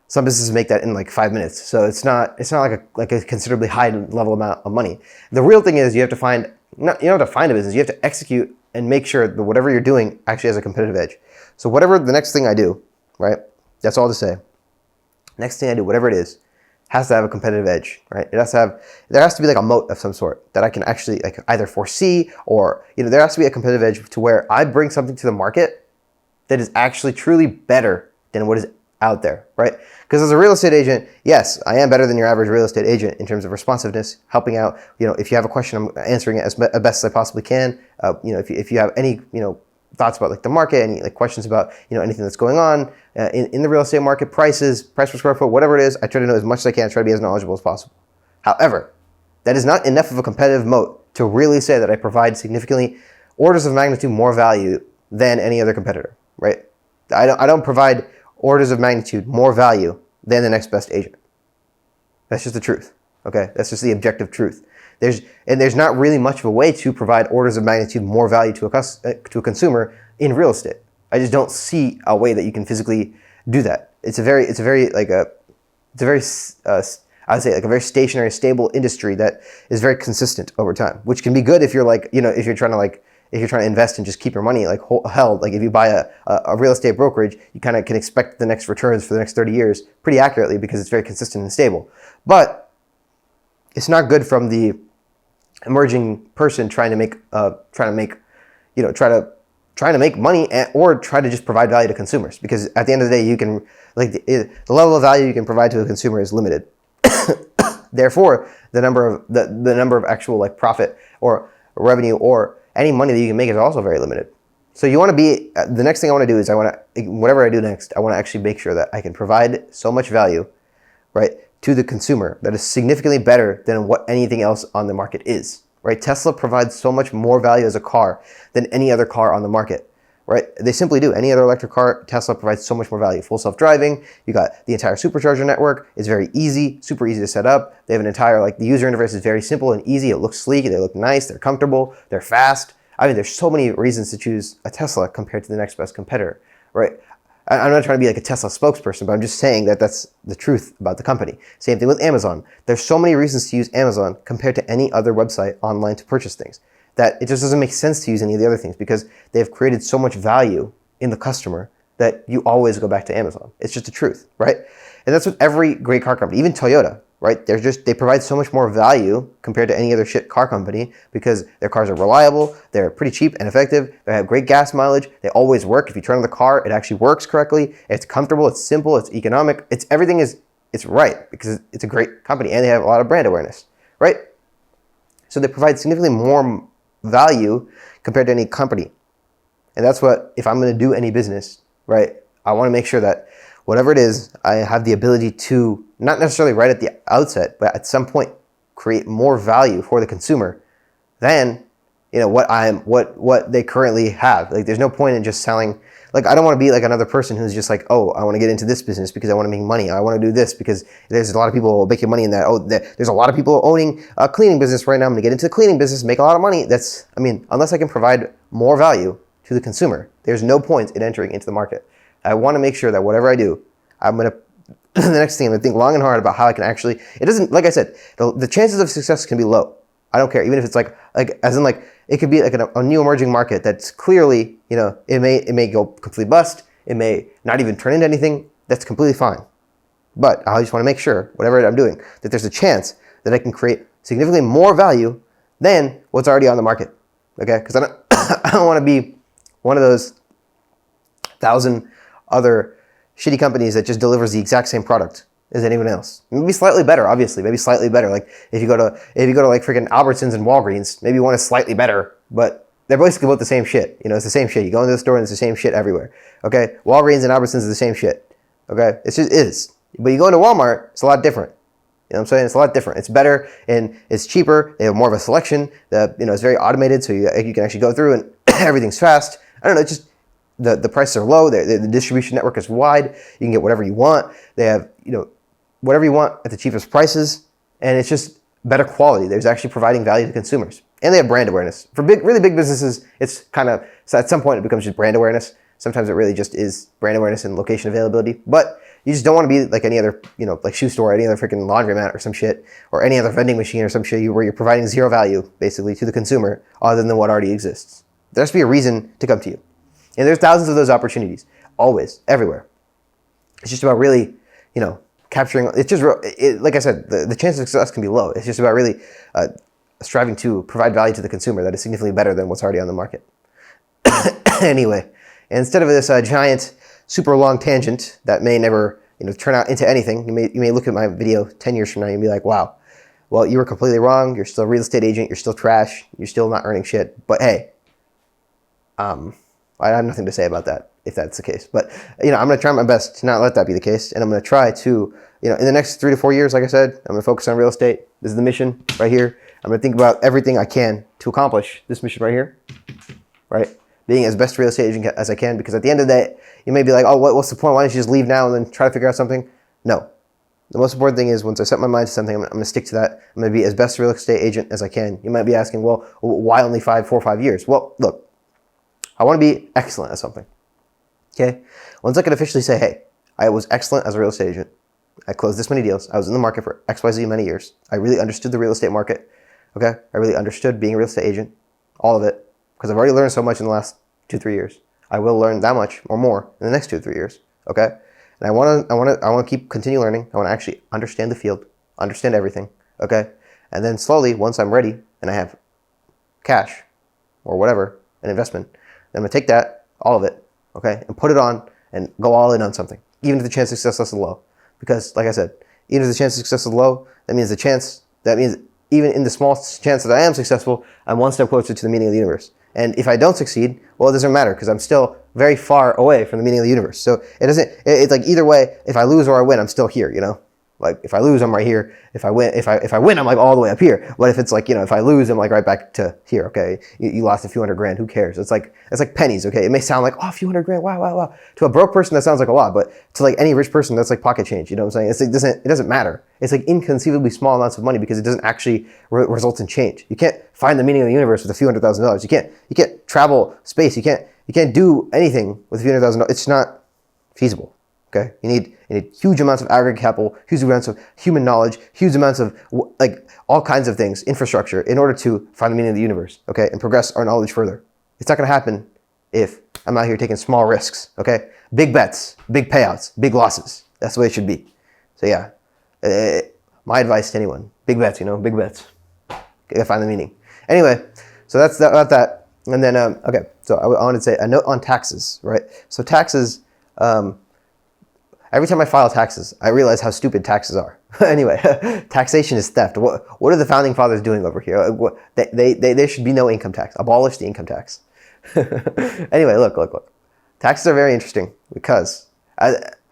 some businesses make that in like 5 minutes. So it's not like a considerably high level amount of money. The real thing is you don't have to find a business. You have to execute and make sure that whatever you're doing actually has a competitive edge. So whatever the next thing I do, right? That's all to say. Next thing I do, whatever it is, has to have a competitive edge, right? There has to be like a moat of some sort that I can actually like either foresee or, there has to be a competitive edge to where I bring something to the market that is actually truly better than what is out there, right? Because as a real estate agent, yes, I am better than your average real estate agent in terms of responsiveness, helping out. If you have a question, I'm answering it as best as I possibly can. If you have any, thoughts about like the market, any like questions about anything that's going on in the real estate market, price per square foot, whatever it is, I try to know as much as I can, try to be as knowledgeable as possible. However, that is not enough of a competitive moat to really say that I provide significantly orders of magnitude more value than any other competitor, right? I don't provide orders of magnitude more value than the next best agent. That's just the truth. Okay, that's just the objective truth. There's not really much of a way to provide orders of magnitude more value to a consumer in real estate. I just don't see a way that you can physically do that. It's a very I would say like a very stationary, stable industry that is very consistent over time, which can be good if you're like if you're trying to invest and just keep your money like held. Like if you buy a real estate brokerage, you kind of can expect the next returns for the next 30 years pretty accurately because it's very consistent and stable. But it's not good from the emerging person trying to make money or try to just provide value to consumers, because at the end of the day you can the level of value you can provide to a consumer is limited. Therefore, the number of actual like profit or revenue or any money that you can make is also very limited. So you want to be the next thing I want to do is whatever I do next, I want to actually make sure that I can provide so much value, right, to the consumer that is significantly better than what anything else on the market is, right? Tesla provides so much more value as a car than any other car on the market, right? They simply do. Any other electric car, Tesla provides so much more value. Full self-driving, you got the entire supercharger network. It's very easy, super easy to set up. They have an entire, the user interface is very simple and easy. It looks sleek, they look nice, they're comfortable, they're fast. I mean, there's so many reasons to choose a Tesla compared to the next best competitor, right? I'm not trying to be like a Tesla spokesperson, but I'm just saying that that's the truth about the company. Same thing with Amazon. There's so many reasons to use Amazon compared to any other website online to purchase things that it just doesn't make sense to use any of the other things because they've created so much value in the customer that you always go back to Amazon. It's just the truth, right? And that's with every great car company, even Toyota, right? They provide so much more value compared to any other shit car company because their cars are reliable, they're pretty cheap and effective, they have great gas mileage, they always work. If you turn on the car, it actually works correctly, it's comfortable, it's simple, it's economic, it's right because it's a great company and they have a lot of brand awareness, right? So they provide significantly more value compared to any company. And that's what, if I'm going to do any business, right, I want to make sure that whatever it is, I have the ability to, not necessarily right at the outset, but at some point create more value for the consumer than, what they currently have. Like, there's no point in just selling. Like, I don't want to be like another person who's just like, oh, I want to get into this business because I want to make money. I want to do this because there's a lot of people making money in that. Oh, there's a lot of people owning a cleaning business right now. I'm going to get into the cleaning business, make a lot of money. Unless I can provide more value to the consumer, there's no point in entering into the market. I want to make sure that whatever I do, I'm going to, the next thing I'm going to think long and hard about how I can actually, it doesn't, like I said, the chances of success can be low. I don't care, even if it's it could be like a new emerging market that's clearly, it may go completely bust. It may not even turn into anything. That's completely fine. But I just want to make sure, whatever I'm doing, that there's a chance that I can create significantly more value than what's already on the market. Okay? Because I don't want to be one of those 1,000 other shitty companies that just delivers the exact same product as anyone else. Maybe slightly better, obviously. Maybe slightly better. Like if you go to like freaking Albertsons and Walgreens, maybe one is slightly better, but they're basically both the same shit. It's the same shit. You go into the store and it's the same shit everywhere. Okay? Walgreens and Albertsons is the same shit. Okay? It just is. But you go into Walmart, it's a lot different. You know what I'm saying? It's a lot different. It's better and it's cheaper. They have more of a selection. It's very automated, so you can actually go through and everything's fast. I don't know, it's just the prices are low. The distribution network is wide. You can get whatever you want. They have, whatever you want at the cheapest prices, and it's just better quality. There's actually providing value to consumers. And they have brand awareness. For really big businesses, it's kind of, so at some point it becomes just brand awareness. Sometimes it really just is brand awareness and location availability. But you just don't want to be like any other, like shoe store, any other freaking laundromat or some shit, or any other vending machine or some shit where you're providing zero value, basically, to the consumer other than what already exists. There has to be a reason to come to you. And there's thousands of those opportunities, always, everywhere. It's just about really, capturing, it's just, like I said, the chance of success can be low. It's just about really striving to provide value to the consumer that is significantly better than what's already on the market. Anyway, instead of this giant, super long tangent that may never, turn out into anything, you may look at my video 10 years from now and be like, wow, well, you were completely wrong. You're still a real estate agent. You're still trash. You're still not earning shit. But hey, I have nothing to say about that if that's the case. But, I'm going to try my best to not let that be the case. And I'm going to try to, in the next 3 to 4 years, like I said, I'm going to focus on real estate. This is the mission right here. I'm going to think about everything I can to accomplish this mission right here, right? Being as best real estate agent as I can, because at the end of the day, you may be like, oh, what's the point? Why don't you just leave now and then try to figure out something? No. The most important thing is once I set my mind to something, I'm going to stick to that. I'm going to be as best real estate agent as I can. You might be asking, well, why only 4 or 5 years? Well, look, I want to be excellent at something. Okay? Once I can officially say, hey, I was excellent as a real estate agent. I closed this many deals. I was in the market for XYZ many years. I really understood the real estate market. Okay? I really understood being a real estate agent. All of it. Because I've already learned so much in the last 2-3 years. I will learn that much or more in the next 2-3 years. Okay? And I want to continue learning. I want to actually understand the field, understand everything. Okay? And then slowly, once I'm ready and I have cash or whatever, an investment, then I'm going to take that, all of it, okay, and put it on and go all in on something, even if the chance of success is low. Because, like I said, even if the chance of success is low, that means even in the small chance that I am successful, I'm one step closer to the meaning of the universe. And if I don't succeed, well, it doesn't matter because I'm still very far away from the meaning of the universe. So it's like either way, if I lose or I win, I'm still here, Like if I lose, I'm right here. If I win, I'm like all the way up here. But if it's like, if I lose, I'm like right back to here. Okay, you lost a few $100,000. Who cares? It's like pennies. Okay, it may sound like, oh, a few $100,000. Wow. To a broke person, that sounds like a lot. But to like any rich person, that's like pocket change. You know what I'm saying? It's like it doesn't matter. It's like inconceivably small amounts of money because it doesn't actually result in change. You can't find the meaning of the universe with a few $100,000. You can't travel space. You can't do anything with a few $100,000. It's not feasible. Okay, you need huge amounts of aggregate capital, huge amounts of human knowledge, huge amounts of like all kinds of things, infrastructure, in order to find the meaning of the universe. Okay, and progress our knowledge further. It's not going to happen if I'm out here taking small risks. Okay, big bets, big payouts, big losses. That's the way it should be. So yeah, my advice to anyone: big bets. Big bets. Gotta find the meaning. Anyway, so that's about that. And then okay, so I wanted to say a note on taxes, right? So taxes. Every time I file taxes, I realize how stupid taxes are. Anyway, taxation is theft. What are the founding fathers doing over here? There should be no income tax. Abolish the income tax. Anyway, look. Taxes are very interesting because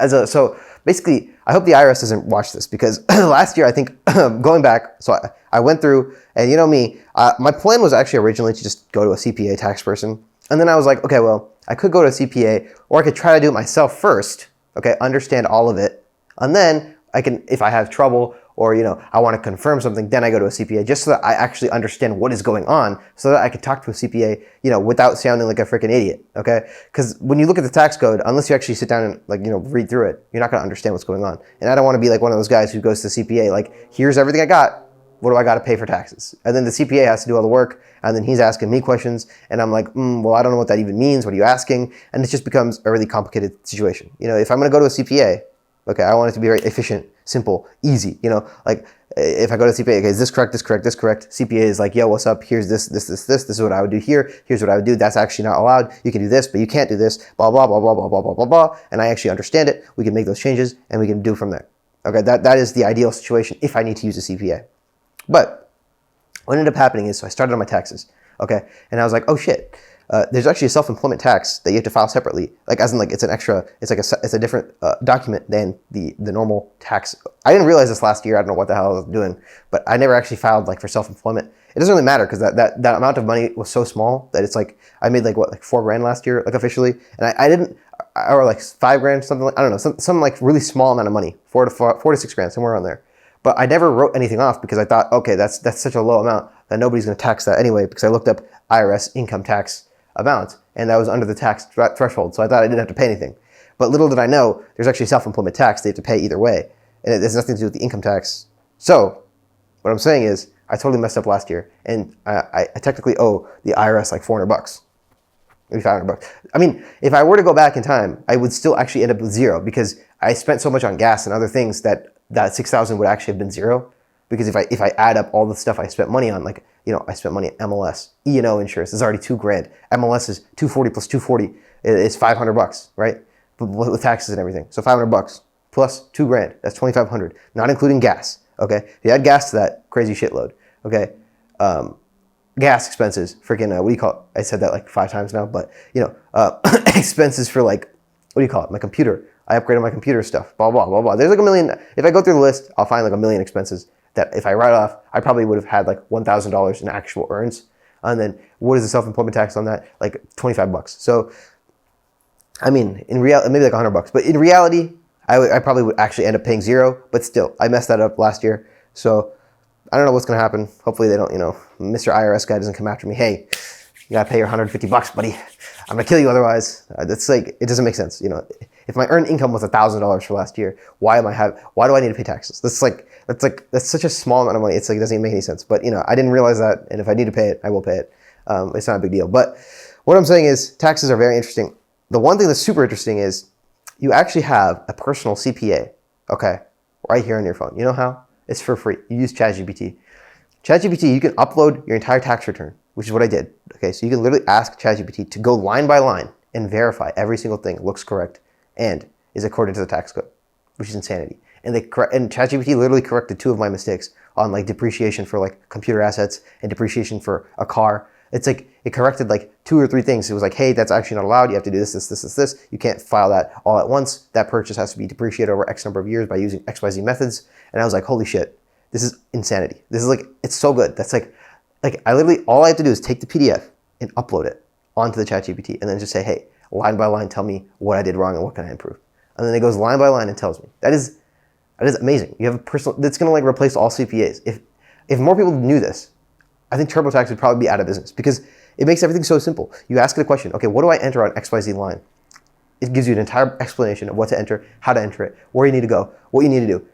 so basically, I hope the IRS doesn't watch this because last year, I think going back, so I went through, and you know me, my plan was actually originally to just go to a CPA tax person. And then I was like, okay, well, I could go to a CPA or I could try to do it myself first. Okay, understand all of it, and then I can, if I have trouble or I want to confirm something, then I go to a CPA just so that I actually understand what is going on, so that I can talk to a CPA, without sounding like a freaking idiot. Okay, because when you look at the tax code, unless you actually sit down and read through it, you're not going to understand what's going on. And I don't want to be like one of those guys who goes to the CPA like, here's everything I got. What do I got to pay for taxes? And then the CPA has to do all the work, and then he's asking me questions, and I'm like, well, I don't know what that even means. What are you asking? And it just becomes a really complicated situation. If I'm going to go to a CPA, okay, I want it to be very efficient, simple, easy. Like if I go to CPA, okay, is this correct? This correct? This correct? CPA is like, yo, what's up? Here's this. This is what I would do here. Here's what I would do. That's actually not allowed. You can do this, but you can't do this. Blah blah blah blah blah blah blah blah blah. And I actually understand it. We can make those changes, and we can do from there. Okay, that is the ideal situation if I need to use a CPA. But what ended up happening is, so I started on my taxes, okay, and I was like, oh shit, there's actually a self-employment tax that you have to file separately, like as in like it's an extra, it's a different document than the normal tax. I didn't realize this last year. I don't know what the hell I was doing, but I never actually filed like for self-employment. It doesn't really matter because that amount of money was so small that it's like I made like $4,000 last year, like officially, and I didn't, or like $5,000, something like, I don't know, some like really small amount of money, $4 to $6,000, somewhere around there. But I never wrote anything off because I thought, okay, that's such a low amount that nobody's going to tax that anyway, because I looked up IRS income tax amount, and that was under the tax threshold, so I thought I didn't have to pay anything. But little did I know, there's actually self-employment tax they have to pay either way, and it has nothing to do with the income tax. So what I'm saying is, I totally messed up last year, and I technically owe the IRS like $400, maybe $500. I mean, if I were to go back in time, I would still actually end up with zero because I spent so much on gas and other things that $6,000 would actually have been zero, because if I add up all the stuff I spent money on, like I spent money on MLS, E&O insurance is already $2,000. MLS is $240 plus $240 is $500, right? But with taxes and everything, so $500 plus $2,000, that's $2,500, not including gas. Okay, if you add gas to that, crazy shitload. Okay, gas expenses, freaking what do you call it? I said that like 5 times now, but expenses for like, what do you call it? My computer. I upgraded my computer stuff, blah, blah, blah, blah. There's like a million. If I go through the list, I'll find like a million expenses that if I write off, I probably would have had like $1,000 in actual earns. And then what is the self-employment tax on that? Like $25. So, I mean, in reality, maybe like $100. But in reality, I probably would actually end up paying zero. But still, I messed that up last year. So, I don't know what's going to happen. Hopefully they don't, Mr. IRS guy doesn't come after me. Hey, you got to pay your $150, buddy. I'm going to kill you otherwise. That's like, it doesn't make sense. If my earned income was $1,000 for last year, why do I need to pay taxes? That's such a small amount of money. It's like, it doesn't even make any sense. But, I didn't realize that. And if I need to pay it, I will pay it. It's not a big deal. But what I'm saying is taxes are very interesting. The one thing that's super interesting is you actually have a personal CPA, okay, right here on your phone. You know how? It's for free. You use ChatGPT. ChatGPT, you can upload your entire tax return, which is what I did. Okay, so you can literally ask ChatGPT to go line by line and verify every single thing looks correct and is according to the tax code, which is insanity. And ChatGPT literally corrected 2 of my mistakes on like depreciation for like computer assets and depreciation for a car. It's like it corrected like 2 or 3 things. It was like, hey, that's actually not allowed. You have to do this. You can't file that all at once. That purchase has to be depreciated over X number of years by using XYZ methods. And I was like, holy shit, this is insanity. This is like, it's so good. That's like I literally, all I have to do is take the PDF and upload it onto the ChatGPT and then just say, hey, line by line, tell me what I did wrong and what can I improve. And then it goes line by line and tells me. That is amazing. You have a personal, that's going to like replace all CPAs. If more people knew this, I think TurboTax would probably be out of business because it makes everything so simple. You ask it a question, okay, what do I enter on XYZ line? It gives you an entire explanation of what to enter, how to enter it, where you need to go, what you need to do.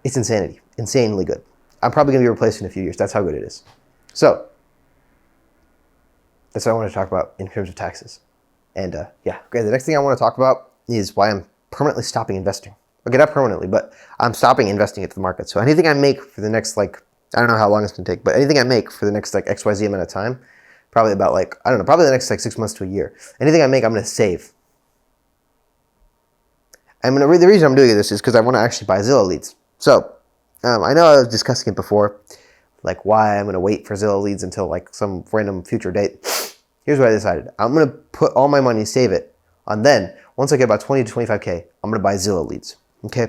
It's insanity, insanely good. I'm probably going to be replaced in a few years. That's how good it is. So that's what I want to talk about in terms of taxes. And yeah, okay, the next thing I want to talk about is why I'm permanently stopping investing. Okay, not permanently, but I'm stopping investing into the market. So anything I make for the next, like, I don't know how long it's going to take, but anything I make for the next like XYZ amount of time, probably about like, I don't know, probably the next like 6 months to a year. Anything I make, I'm going to save. The reason I'm doing this is because I want to actually buy Zillow leads. So I know I was discussing it before, like why I'm going to wait for Zillow leads until like some random future date. Here's what I decided. I'm going to put all my money, save it, and then once I get about 20 to 25K, I'm going to buy Zillow leads. Okay?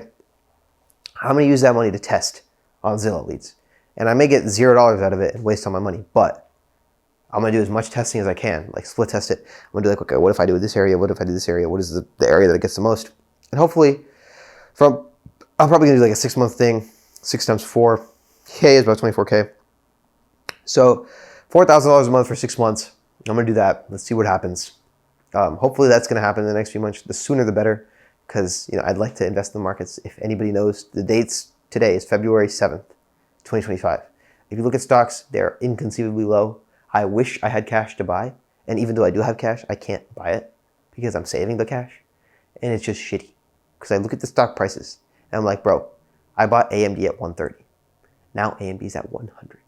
I'm going to use that money to test on Zillow leads. And I may get $0 out of it and waste all my money, but I'm going to do as much testing as I can, like split test it. I'm going to do like, okay, what if I do this area? What if I do this area? What is the area that gets the most? And hopefully, I'm probably going to do like a 6-month thing. 6 times 4K is about 24K. So $4,000 a month for 6 months. I'm going to do that. Let's see what happens. Hopefully that's going to happen in the next few months. The sooner the better, because I'd like to invest in the markets. If anybody knows, the dates today is February 7th, 2025. If you look at stocks, they're inconceivably low. I wish I had cash to buy. And even though I do have cash, I can't buy it because I'm saving the cash. And it's just shitty. Because I look at the stock prices and I'm like, bro, I bought AMD at 130. Now AMD's at 100.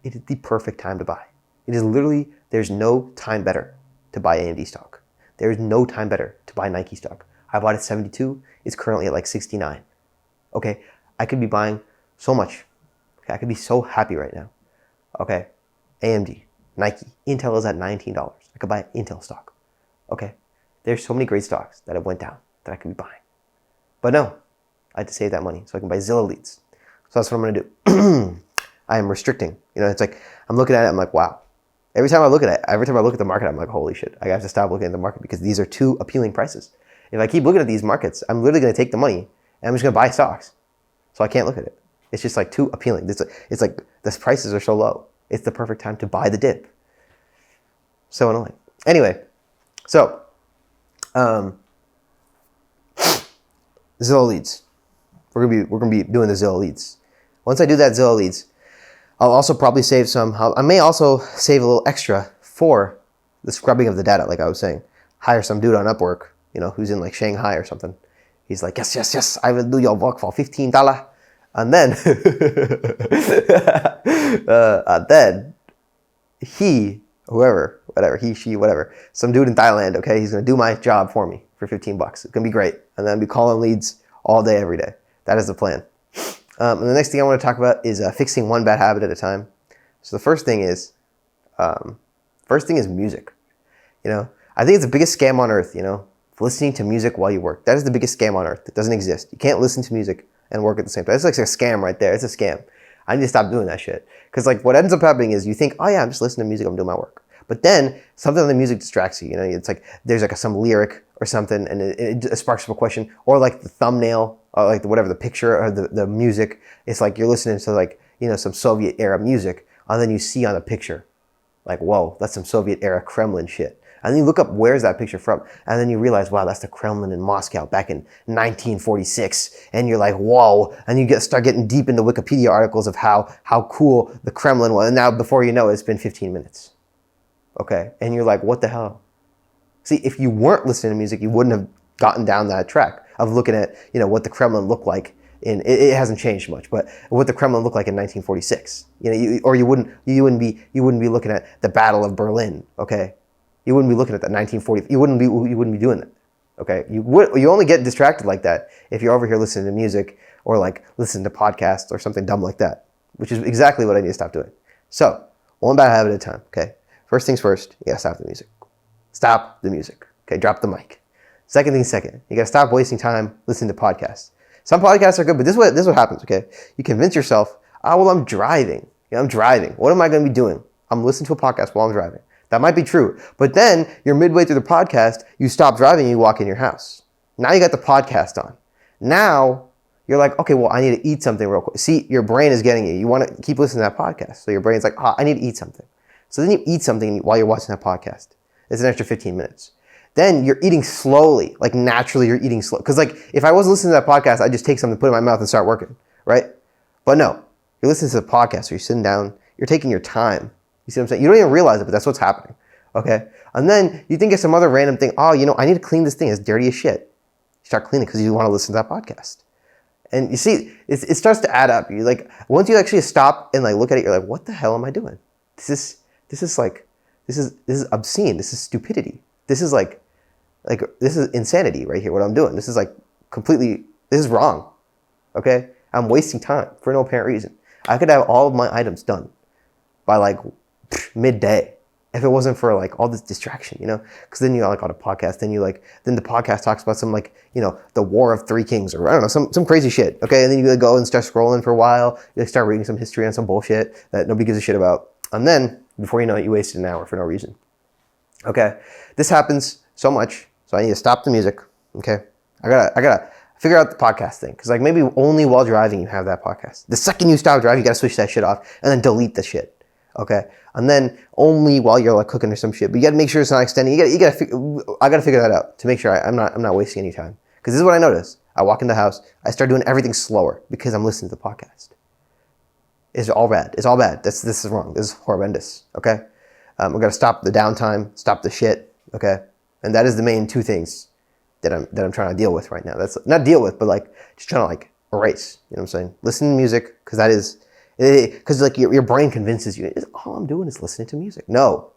It is the perfect time to buy. It is literally, there's no time better to buy AMD stock. There is no time better to buy Nike stock. I bought it at 72. It's currently at like 69. Okay, I could be buying so much. Okay, I could be so happy right now. Okay, AMD, Nike, Intel is at $19. I could buy Intel stock. Okay, there's so many great stocks that have went down that I could be buying. But no, I had to save that money so I can buy Zillow leads. So that's what I'm going to do. I am restricting. It's like, I'm looking at it, I'm like, wow. Every time I look at the market, I'm like, holy shit, I have to stop looking at the market because these are too appealing prices. If I keep looking at these markets, I'm literally going to take the money and I'm just going to buy stocks. So I can't look at it. It's just like too appealing. It's like the prices are so low. It's the perfect time to buy the dip. So annoying. Anyway, so Zillow leads. We're gonna be doing the Zillow leads. Once I do that Zillow leads, I'll also probably save some. I may also save a little extra for the scrubbing of the data, like I was saying. Hire some dude on Upwork, who's in like Shanghai or something. He's like, yes, I will do your work for $15. And then, some dude in Thailand, okay, he's gonna do my job for me for $15. It's gonna be great. And then I'll be calling leads all day, every day. That is the plan. And the next thing I want to talk about is fixing one bad habit at a time. So the first thing is music. I think it's the biggest scam on earth, listening to music while you work. That is the biggest scam on earth. It doesn't exist. You can't listen to music and work at the same time. It's like a scam right there. It's a scam. I need to stop doing that shit. Because like what ends up happening is you think, oh yeah, I'm just listening to music, I'm doing my work. But then something on the music distracts you. It's like there's like some lyric or something and it sparks up a question, or like the thumbnail or like the picture or the music. It's like you're listening to like, some Soviet era music, and then you see on the picture like, whoa, that's some Soviet era Kremlin shit. And then you look up, where's that picture from? And then you realize, wow, that's the Kremlin in Moscow back in 1946. And you're like, whoa. And you start getting deep into Wikipedia articles of how cool the Kremlin was. And now before you know it, it's been 15 minutes. Okay. And you're like, what the hell? See, if you weren't listening to music, you wouldn't have gotten down that track of looking at, what the Kremlin looked like. It hasn't changed much, but what the Kremlin looked like in 1946. You wouldn't be looking at the Battle of Berlin. Okay. You wouldn't be looking at that 1940. You wouldn't be doing that. Okay. You only get distracted like that if you're over here listening to music or like listening to podcasts or something dumb like that, which is exactly what I need to stop doing. So one bad habit at a time. Okay. First things first, you gotta stop the music. Stop the music. Okay, drop the mic. Second thing second, you gotta stop wasting time listening to podcasts. Some podcasts are good, but this is what happens, okay? You convince yourself, well, I'm driving. I'm driving. What am I gonna be doing? I'm listening to a podcast while I'm driving. That might be true. But then you're midway through the podcast, you stop driving and you walk in your house. Now you got the podcast on. Now you're like, okay, well, I need to eat something real quick. See, your brain is getting you. You want to keep listening to that podcast. So your brain's like, I need to eat something. So then you eat something while you're watching that podcast. It's an extra 15 minutes. Then you're eating slowly, like naturally you're eating slow. Because like if I wasn't listening to that podcast, I'd just take something, put it in my mouth and start working, right? But no, you're listening to the podcast, so you're sitting down, you're taking your time. You see what I'm saying? You don't even realize it, but that's what's happening, okay? And then you think of some other random thing. I need to clean this thing. It's dirty as shit. You start cleaning because you want to listen to that podcast. And you see, it starts to add up. You like once you actually stop and like look at it, you're like, what the hell am I doing? This is obscene. This is stupidity. This is like this is insanity right here. What I'm doing. This is like completely. This is wrong. Okay, I'm wasting time for no apparent reason. I could have all of my items done by like midday if it wasn't for like all this distraction, because then you like on a podcast, then the podcast talks about some like, the War of Three Kings or I don't know, some crazy shit. Okay. And then you go and start scrolling for a while. You start reading some history on some bullshit that nobody gives a shit about. And then before you know it, you wasted an hour for no reason. Okay. This happens so much. So I need to stop the music. Okay. I gotta figure out the podcast thing. Cause like maybe only while driving you have that podcast. The second you stop driving, you gotta switch that shit off and then delete the shit. Okay, and then only while you're like cooking or some shit. But you got to make sure it's not extending. I got to figure that out to make sure I'm not wasting any time. Because this is what I notice. I walk in the house, I start doing everything slower because I'm listening to the podcast. It's all bad. It's all bad. This is wrong. This is horrendous. Okay, we're gonna stop the downtime, stop the shit. Okay, and that is the main two things that I'm trying to deal with right now. That's not deal with, but like just trying to like erase. You know what I'm saying? Listen to music because that is. Because like your brain convinces you, all I'm doing is listening to music. No,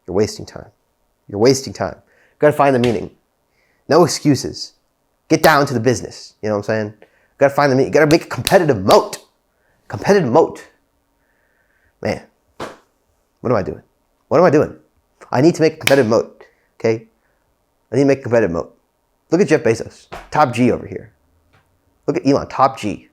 you're wasting time. You're wasting time. You gotta find the meaning. No excuses. Get down to the business. You know what I'm saying? Gotta find the meaning. You gotta make a competitive moat. Competitive moat. Man, what am I doing? What am I doing? I need to make a competitive moat. Okay? I need to make a competitive moat. Look at Jeff Bezos. Top G over here. Look at Elon. Top G.